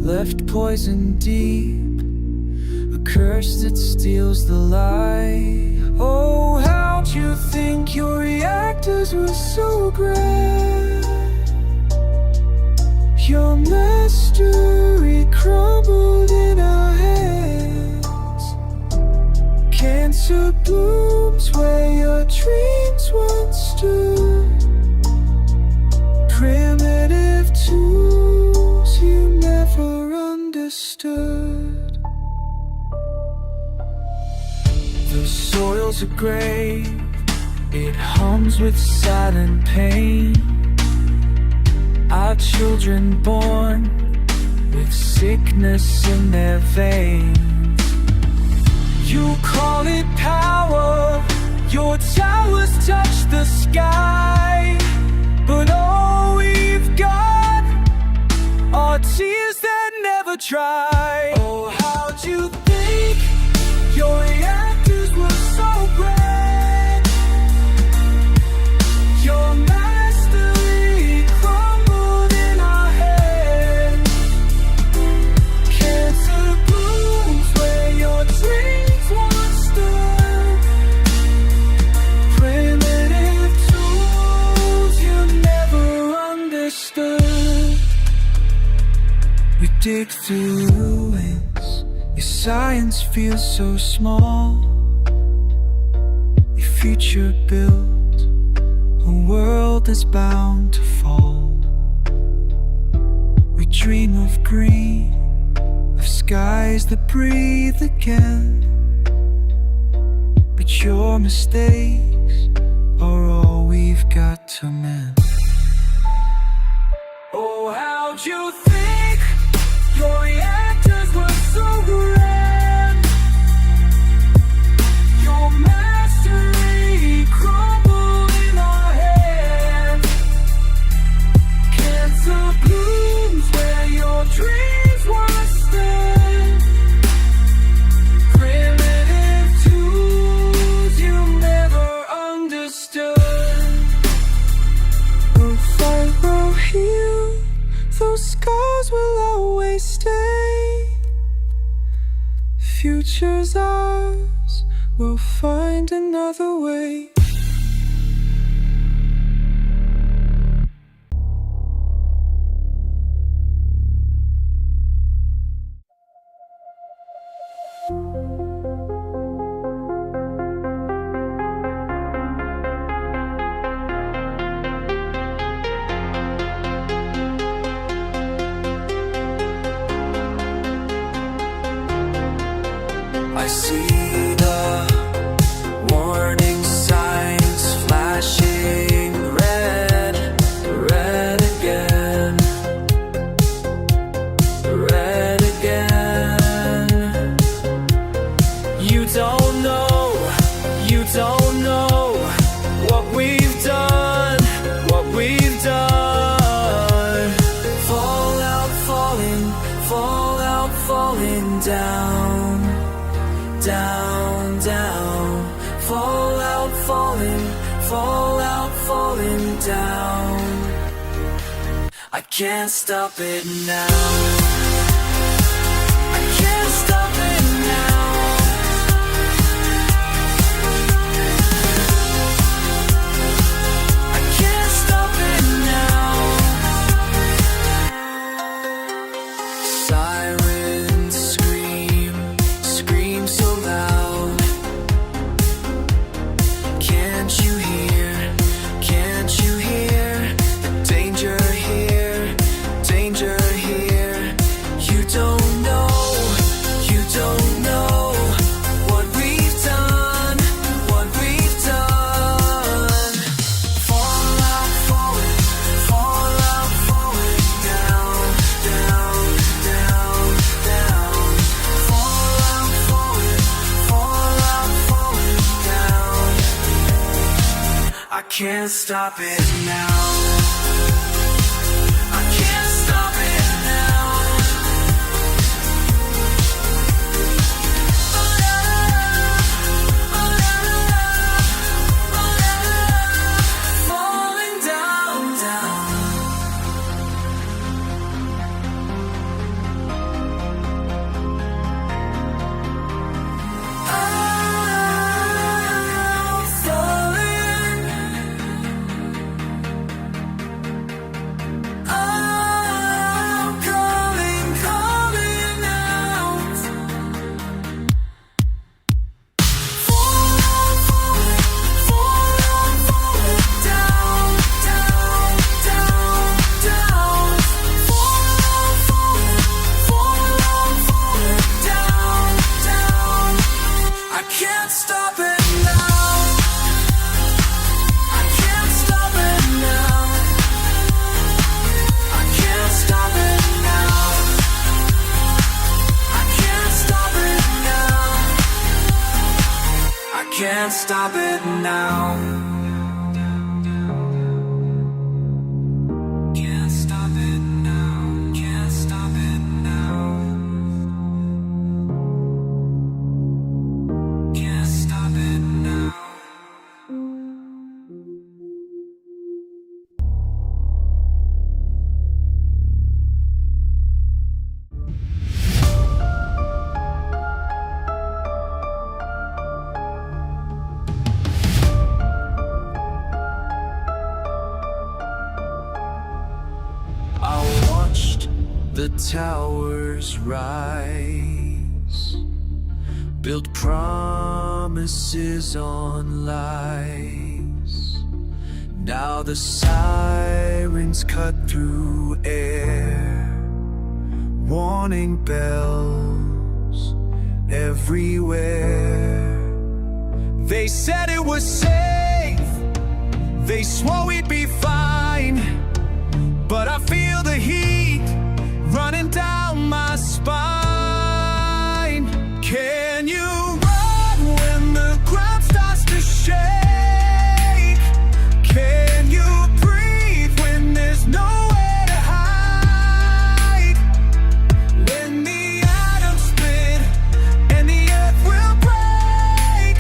left poison deep, a curse that steals the light. Oh, how'd you think your reactors were so grand? Your mastery crumbled in our hands. Cancer blooms where your dreams once stood. Primitive tools you never understood. The soil's a grave, it hums with silent pain. Our children born with sickness in their veins. You call it power, your towers touch the sky, but all we've got are tears that never dry. Oh, how'd you think your reactors were so grand? Your mastery crumbled in our hands. Cancer blooms where your dreams once stood. Primitive tools you never understood. We dig through ruins, your science feels so small. Your future built a world that's bound to fall. We dream of green, of skies that breathe again, but your mistakes are all we've got to mend. Oh, how'd you think your reactors were so grand? Your mastery crumbled in our hands. Cancer blooms where your dreams once stood. Primitive tools you never understood. We'll fight, we'll heal, those scars will always stay. Future's ours, we'll find another way. I see the warning signs. falling, fall out, falling down. I can't stop it now. I can't stop it now. I can't stop it now. Sirens scream, scream so loud. Can't you hear, can't you hear the danger here, danger here? You don't know what we've done, what we've done. Fall out, falling, fall out, falling down, down, down, down. Fall out, falling, down. I can't stop it now. I can't stop it now. Falling down, down. I'm falling. I'm calling, calling out. Fall out, falling, down, down, down, down. Fall out, falling, down, down. I can't stop it now. I can't stop it now. I can't stop it now. I can't stop it now. I can't stop it now. Can't stop it now. Can't stop it now. Can't stop it now. I watched the towers rise, built promises on lies. Now the sirens cut through air, warning bells everywhere. They said it was safe, they swore we'd be fine. But I feel the heat running down my spine. Can you run when the ground starts to shake? Can you breathe when there's nowhere to hide? When the atoms split and the earth will break,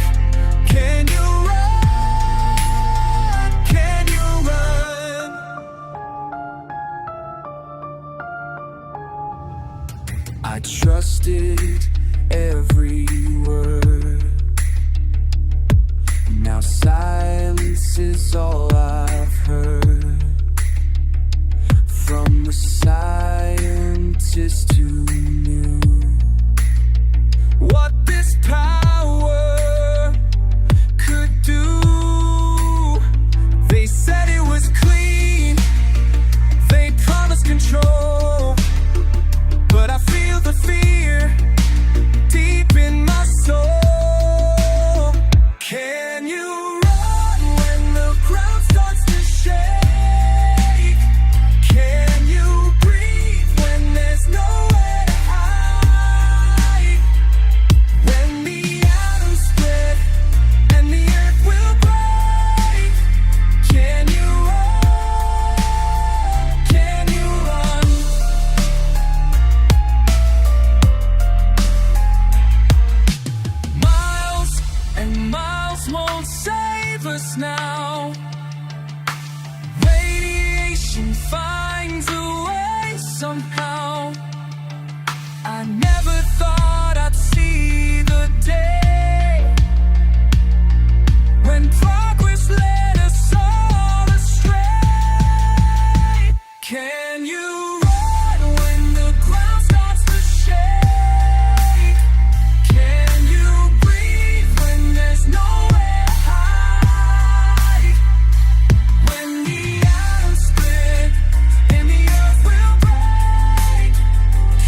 can you run? Can you run? I trusted every word. Now silence is all I've heard. From the scientist who knew what this power could do. They said it was clean, they promised control. But I feel the fear deep in my soul. Can you run when the ground starts to shake? Can you breathe when there's nowhere to hide? When the atoms split and the earth will break, can you run? Can you run? Miles and miles won't save with us now. Radiation finds a way somehow. I never thought I'd see the day when progress led us all astray. Can you run when the ground starts to shake? Can you breathe when there's nowhere to hide? When the atoms split and the earth will break,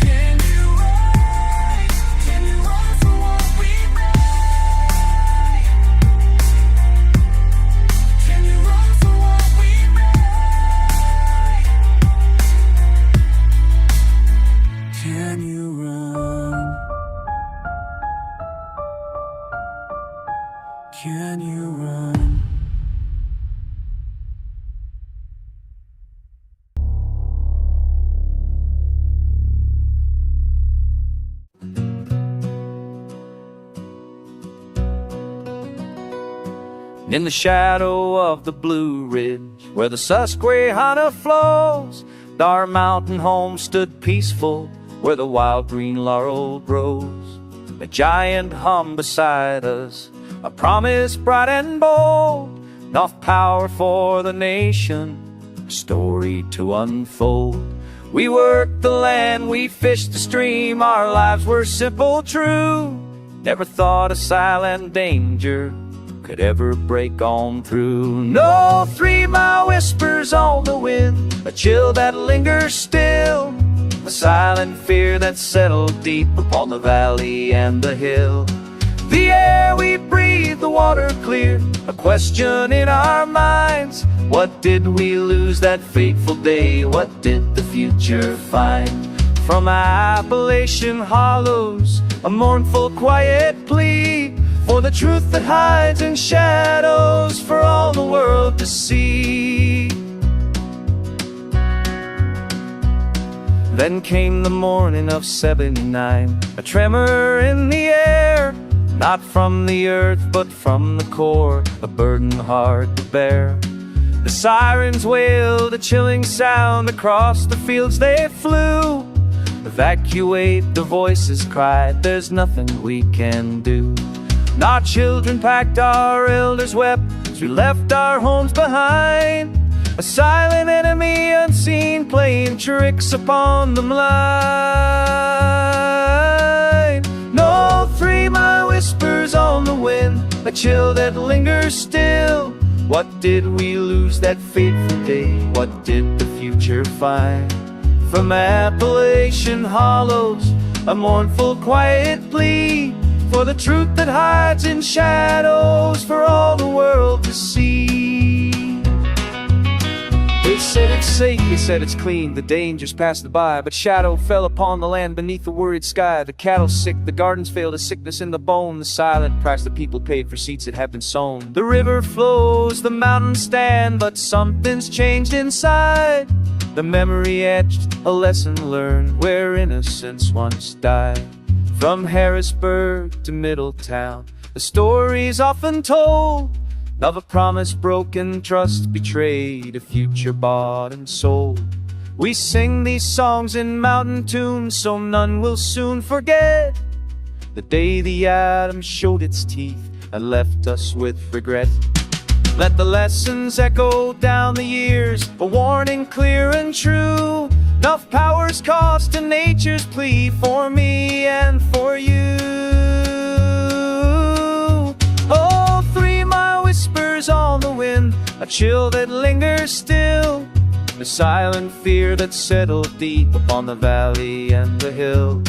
can you rise? Can you run for what we made? Can you run for what we made? Can you run? Can you run? In the shadow of the Blue Ridge, where the Susquehanna flows, our mountain home stood peaceful, where the wild green laurel grows. A giant hum beside us, a promise bright and bold, enough power for the nation, a story to unfold. We worked the land, we fished the stream, our lives were simple, true. Never thought a silent danger could ever break on through. No 3-mile whispers on the wind, a chill that lingers still, a silent fear that settled deep upon the valley and the hill. The air we breathe, the water clear, a question in our minds. What did we lose that fateful day? What did the future find? From Appalachian hollows, a mournful quiet plea for the truth that hides in shadows for all the world to see. Then came the morning of '79, a tremor in the air, not from the earth but from the core, a burden hard to bear. The sirens wailed, a chilling sound, across the fields they flew. Evacuate, the voices cried, there's nothing we can do. Our children packed, our elders wept, as we left our homes behind. A silent enemy unseen, playing tricks upon the blind. No 3-mile whispers on the wind, a chill that lingers still. What did we lose that fateful day? What did the future find? From Appalachian hollows, a mournful quiet plea for the truth that hides in shadows for all the world to see. They said it's safe, they said it's clean, the dangers passed by, but shadow fell upon the land beneath the worried sky. The cattle sick, the gardens failed, a sickness in the bone, the silent price the people paid for seeds that have been sown. The river flows, the mountains stand, but something's changed inside. The memory etched, a lesson learned, where innocence once died. From Harrisburg to Middletown, the story's often told of a promise broken, trust betrayed, a future bought and sold. We sing these songs in mountain tunes so none will soon forget the day the atom showed its teeth and left us with regret. Let the lessons echo down the years, a warning clear and true. Enough power's cost to nature's plea for me and for you. Oh, 3-mile whispers on the wind, a chill that lingers still, a silent fear that settled deep upon the valley and the hill.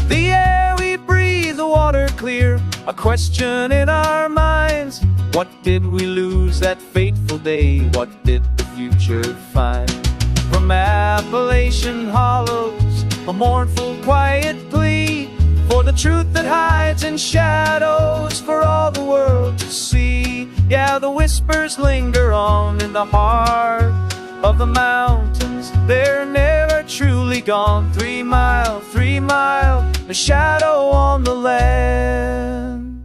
The air we breathe, the water clear, a question in our minds. What did we lose that fateful day? What did the future find? From Appalachian hollows, a mournful quiet plea for the truth that hides in shadows for all the world to see. Yeah, the whispers linger on in the heart of the mountains, they're never truly gone. 3 mile, 3 mile, the shadow on the land.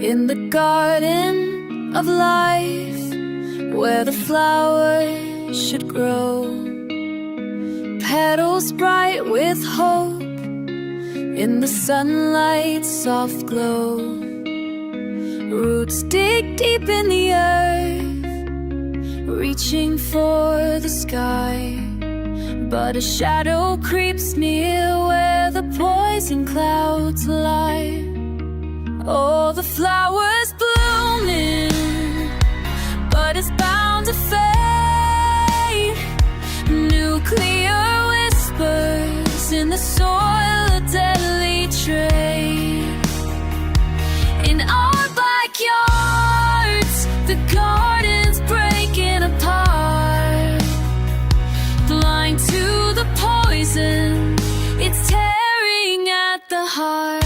In the garden of life, where the flowers should grow, petals bright with hope, in the sunlight's soft glow. Roots dig deep in the earth, reaching for the sky, but a shadow creeps near where the poison clouds lie. Oh, the flower's blooming, but it's bound to fade. Nuclear whispers in the soil, a deadly trade. In our backyards, the garden's breaking apart. Blind to the poison, it's tearing at the heart.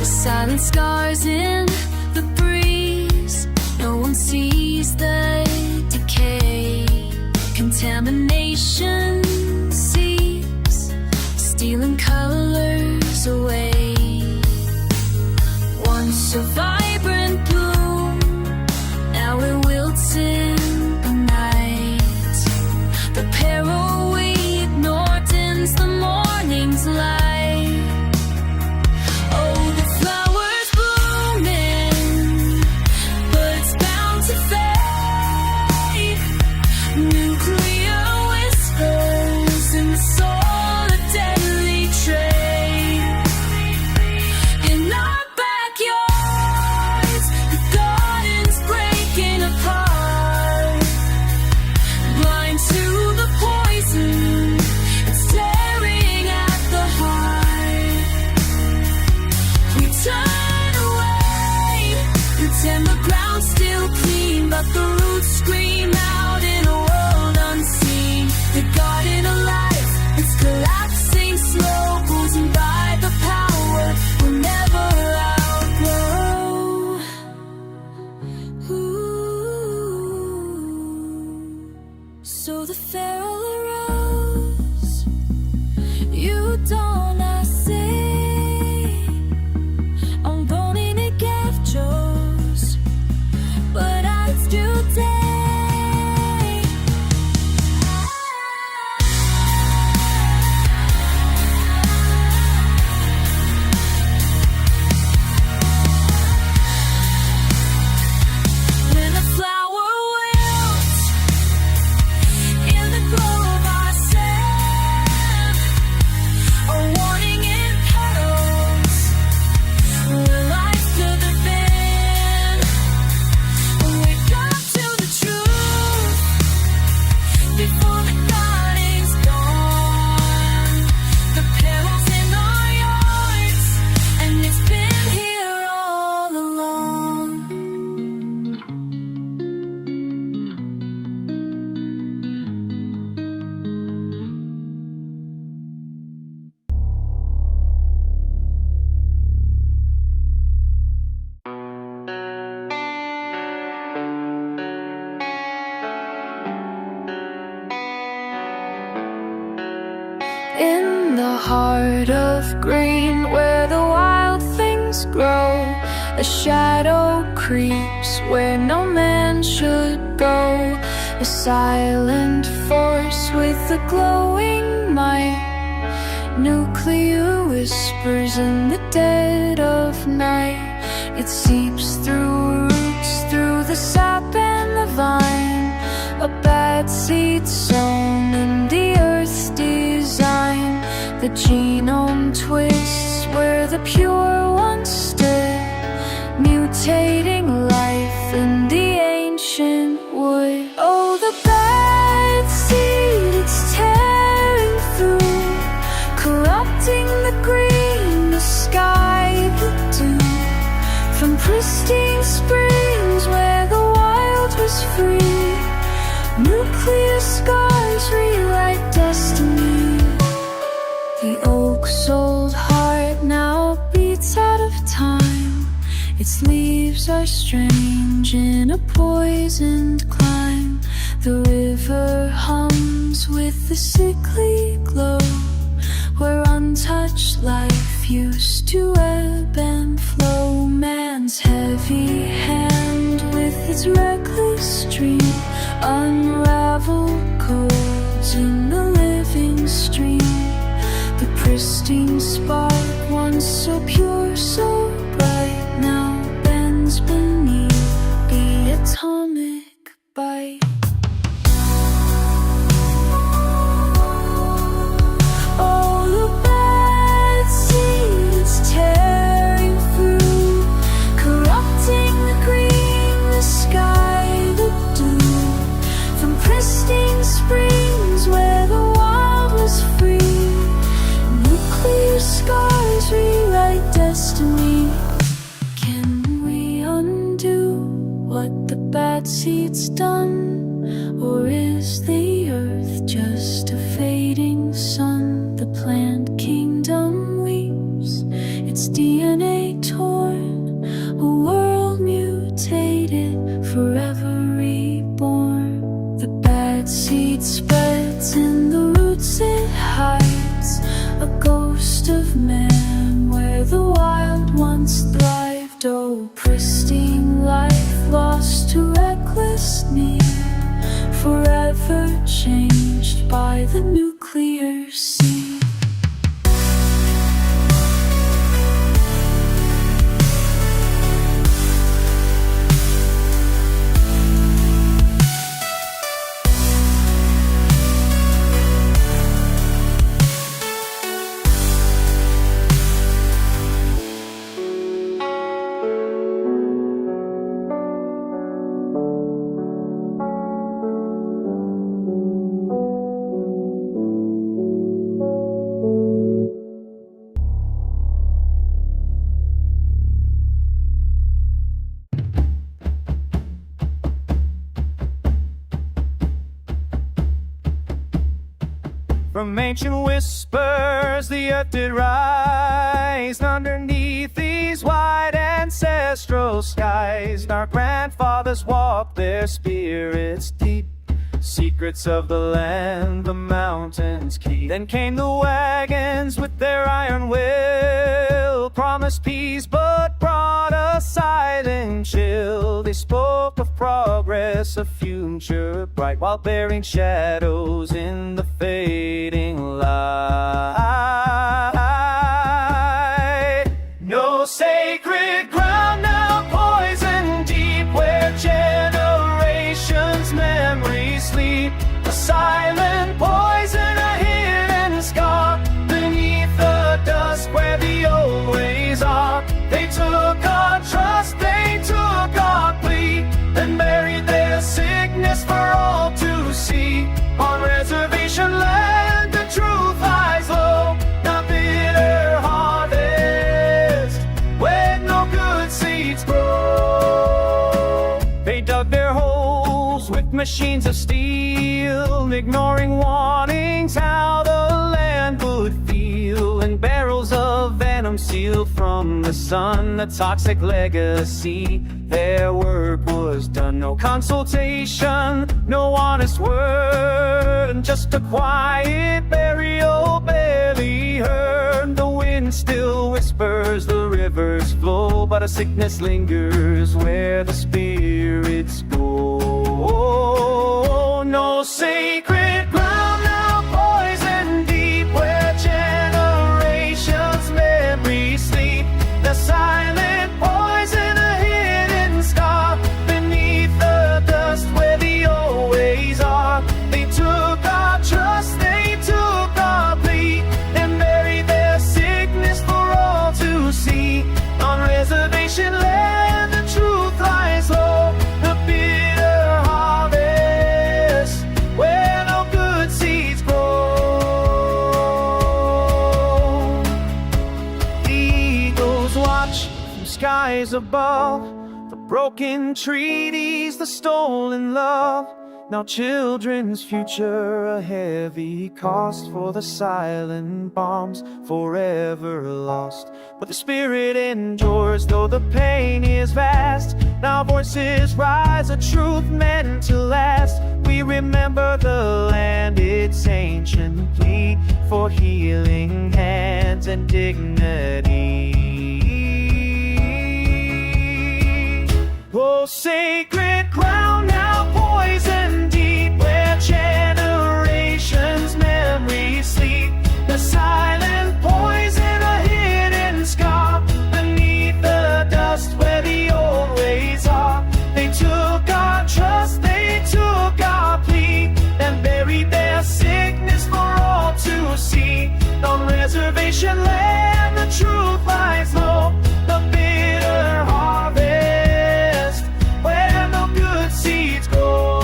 Silent scars in the breeze, no one sees the decay. Contamination seeps, stealing colors away. Once a vibrant bloom, now it wilts in the night. The peril we ignore dims the morning's light. The roots scream out in a world unseen. The garden of life, it's collapsing slow, frozen by the power we'll never outgrow. Ooh. So the feral arose, you don't I say, I'm born in a gift Joe's, but today when a flower wilts in the glow of our sand, a warning in petals where life could have been. Wake up to the truth before the garden's gone. The perils in our yards, and it's been here all along. In the heart of green, where the wild things grow, a shadow creeps where no man should go. A silent force with a glowing might, nuclear whispers in the dead of night. It seeps through roots, through the sap and the vine, a bad seed sown in the earth's design. The genome twists where the pure once stood, mutating life in the ancient wood. Oh, the bad seed, it's tearing through, corrupting the green, the sky, the dew. From pristine springs where the wild was free, nuclear scars rewrite destiny. The oak's old heart now beats out of time. Its leaves are strange in a poisoned clime. The river hums with the sickly glow. where untouched life used to ebb and flow. Man's heavy hand with its reckless stream unraveled codes in the living stream. The pristine spark, once so pure, so bright, now bends beneath the atomic bite. Oh, the bad seeds tearing through, corrupting the green, the sky, the dew. From pristine springs where the wild was free, nuclear scars rewrite destiny. Can we undo what the bad seed's done? Or is the earth just a fading sun? The plant kingdom weeps, its DNA torn, a world mutated, forever reborn. The bad seed spreads in the roots it hides, a ghost of man where the wild once thrived. Oh, pristine life lost to reckless need, forever changed by the nuclear seed. From ancient whispers the earth did rise, underneath these wide ancestral skies. Our grandfathers walked their spirits deep, secrets of the land the mountains keep. Then came the wagons with their iron will, promised peace but brought a silent chill. They spoke of progress, a future bright, while bearing shadows in the fading light. No sacred ground now, poison deep, where generations' memories sleep. A silent poison, a hidden scar beneath the dust where the old ways are. They took our trust, they took our plea, and buried their sickness for all to see. On reservation land, the truth lies low, the bitter harvest, where no good seeds grow. They dug their holes with machines of steel, ignoring warnings how the land would feel. And barrels of venom sealed from the sun, a toxic legacy. Their work was done, no consultation, no honest word, and just a quiet burial barely heard. The wind still whispers, the rivers flow, but a sickness lingers where the spirits go. No sacred ground now, poison deep, where generations' memories sleep. The silent poison, a hidden scar beneath the dust where the old ways are. They took our trust, they took our plea, and buried their sickness for all to see. On reservation land, the truth lies low, the bitter harvest, where no good seeds grow. The eagles watch from skies above, the broken treaties, the stolen love. Now children's future a heavy cost, for the silent bombs forever lost. But the spirit endures though the pain is vast. Now voices rise, a truth meant to last. We remember the land, its ancient plea for healing hands and dignity. Oh, sacred ground now poisoned deep, where generations' memories sleep. The silent poison, a hidden scar beneath the dust where the old ways are. They took our trust, they took our plea, and buried their sickness for all to see. On reservation land, the truth lies low, the bitter harvest where no good seeds grow.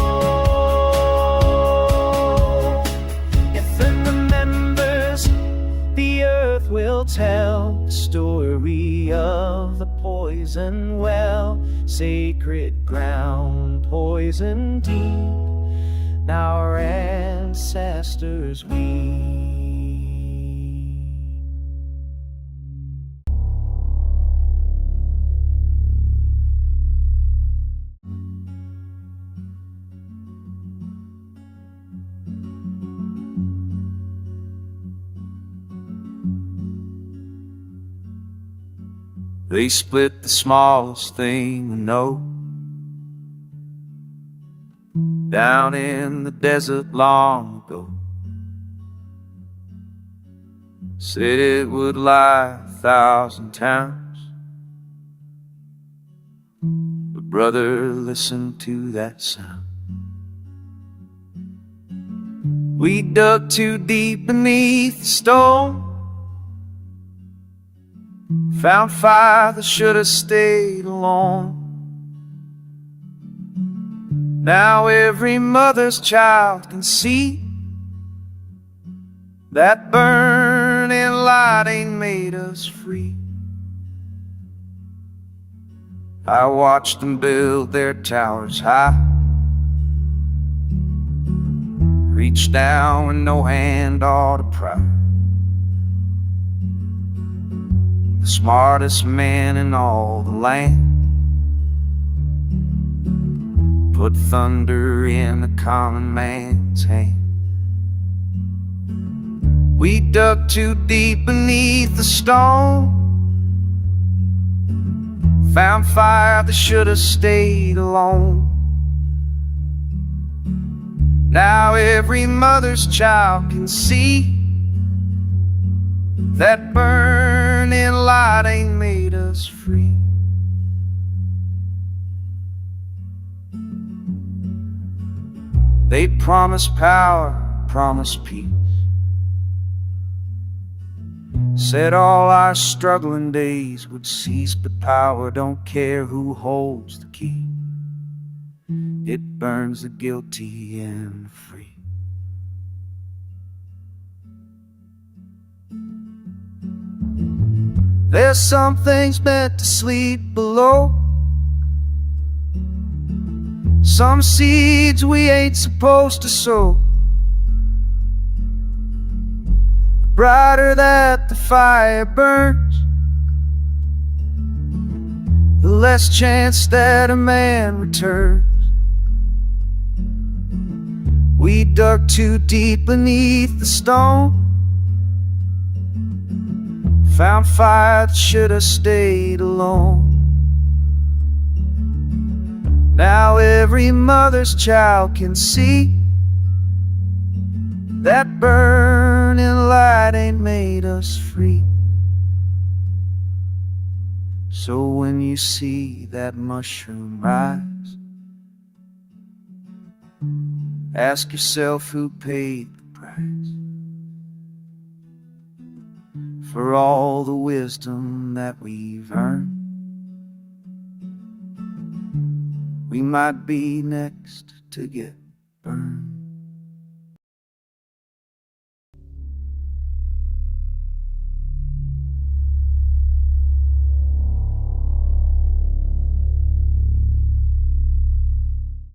If then remembers, the earth will tell the story of the poison well. Sacred ground, poison deep, now our ancestors weep. They split the smallest thing we know down in the desert long ago. Said it would lie 1,000 times, but brother, listen to that sound. We dug too deep beneath the stone, found fire that should have stayed alone. Now every mother's child can see that burning light ain't made us free. I watched them build their towers high, reach down with no hand ought to pry. The smartest man in all the land put thunder in the common man's hand. We dug too deep beneath the stone, found fire that should have stayed alone. Now every mother's child can see that burning light ain't made us free. They promise power, promise peace, said all our struggling days would cease, but power don't care who holds the key. It burns the guilty and the free. There's some things meant to sleep below, some seeds we ain't supposed to sow. The brighter that the fire burns, the less chance that a man returns. We dug too deep beneath the stone, found fire that should have stayed alone. Now every mother's child can see that burning light ain't made us free. So when you see that mushroom rise, ask yourself who paid the price for all the wisdom that we've earned. We might be next to get burned.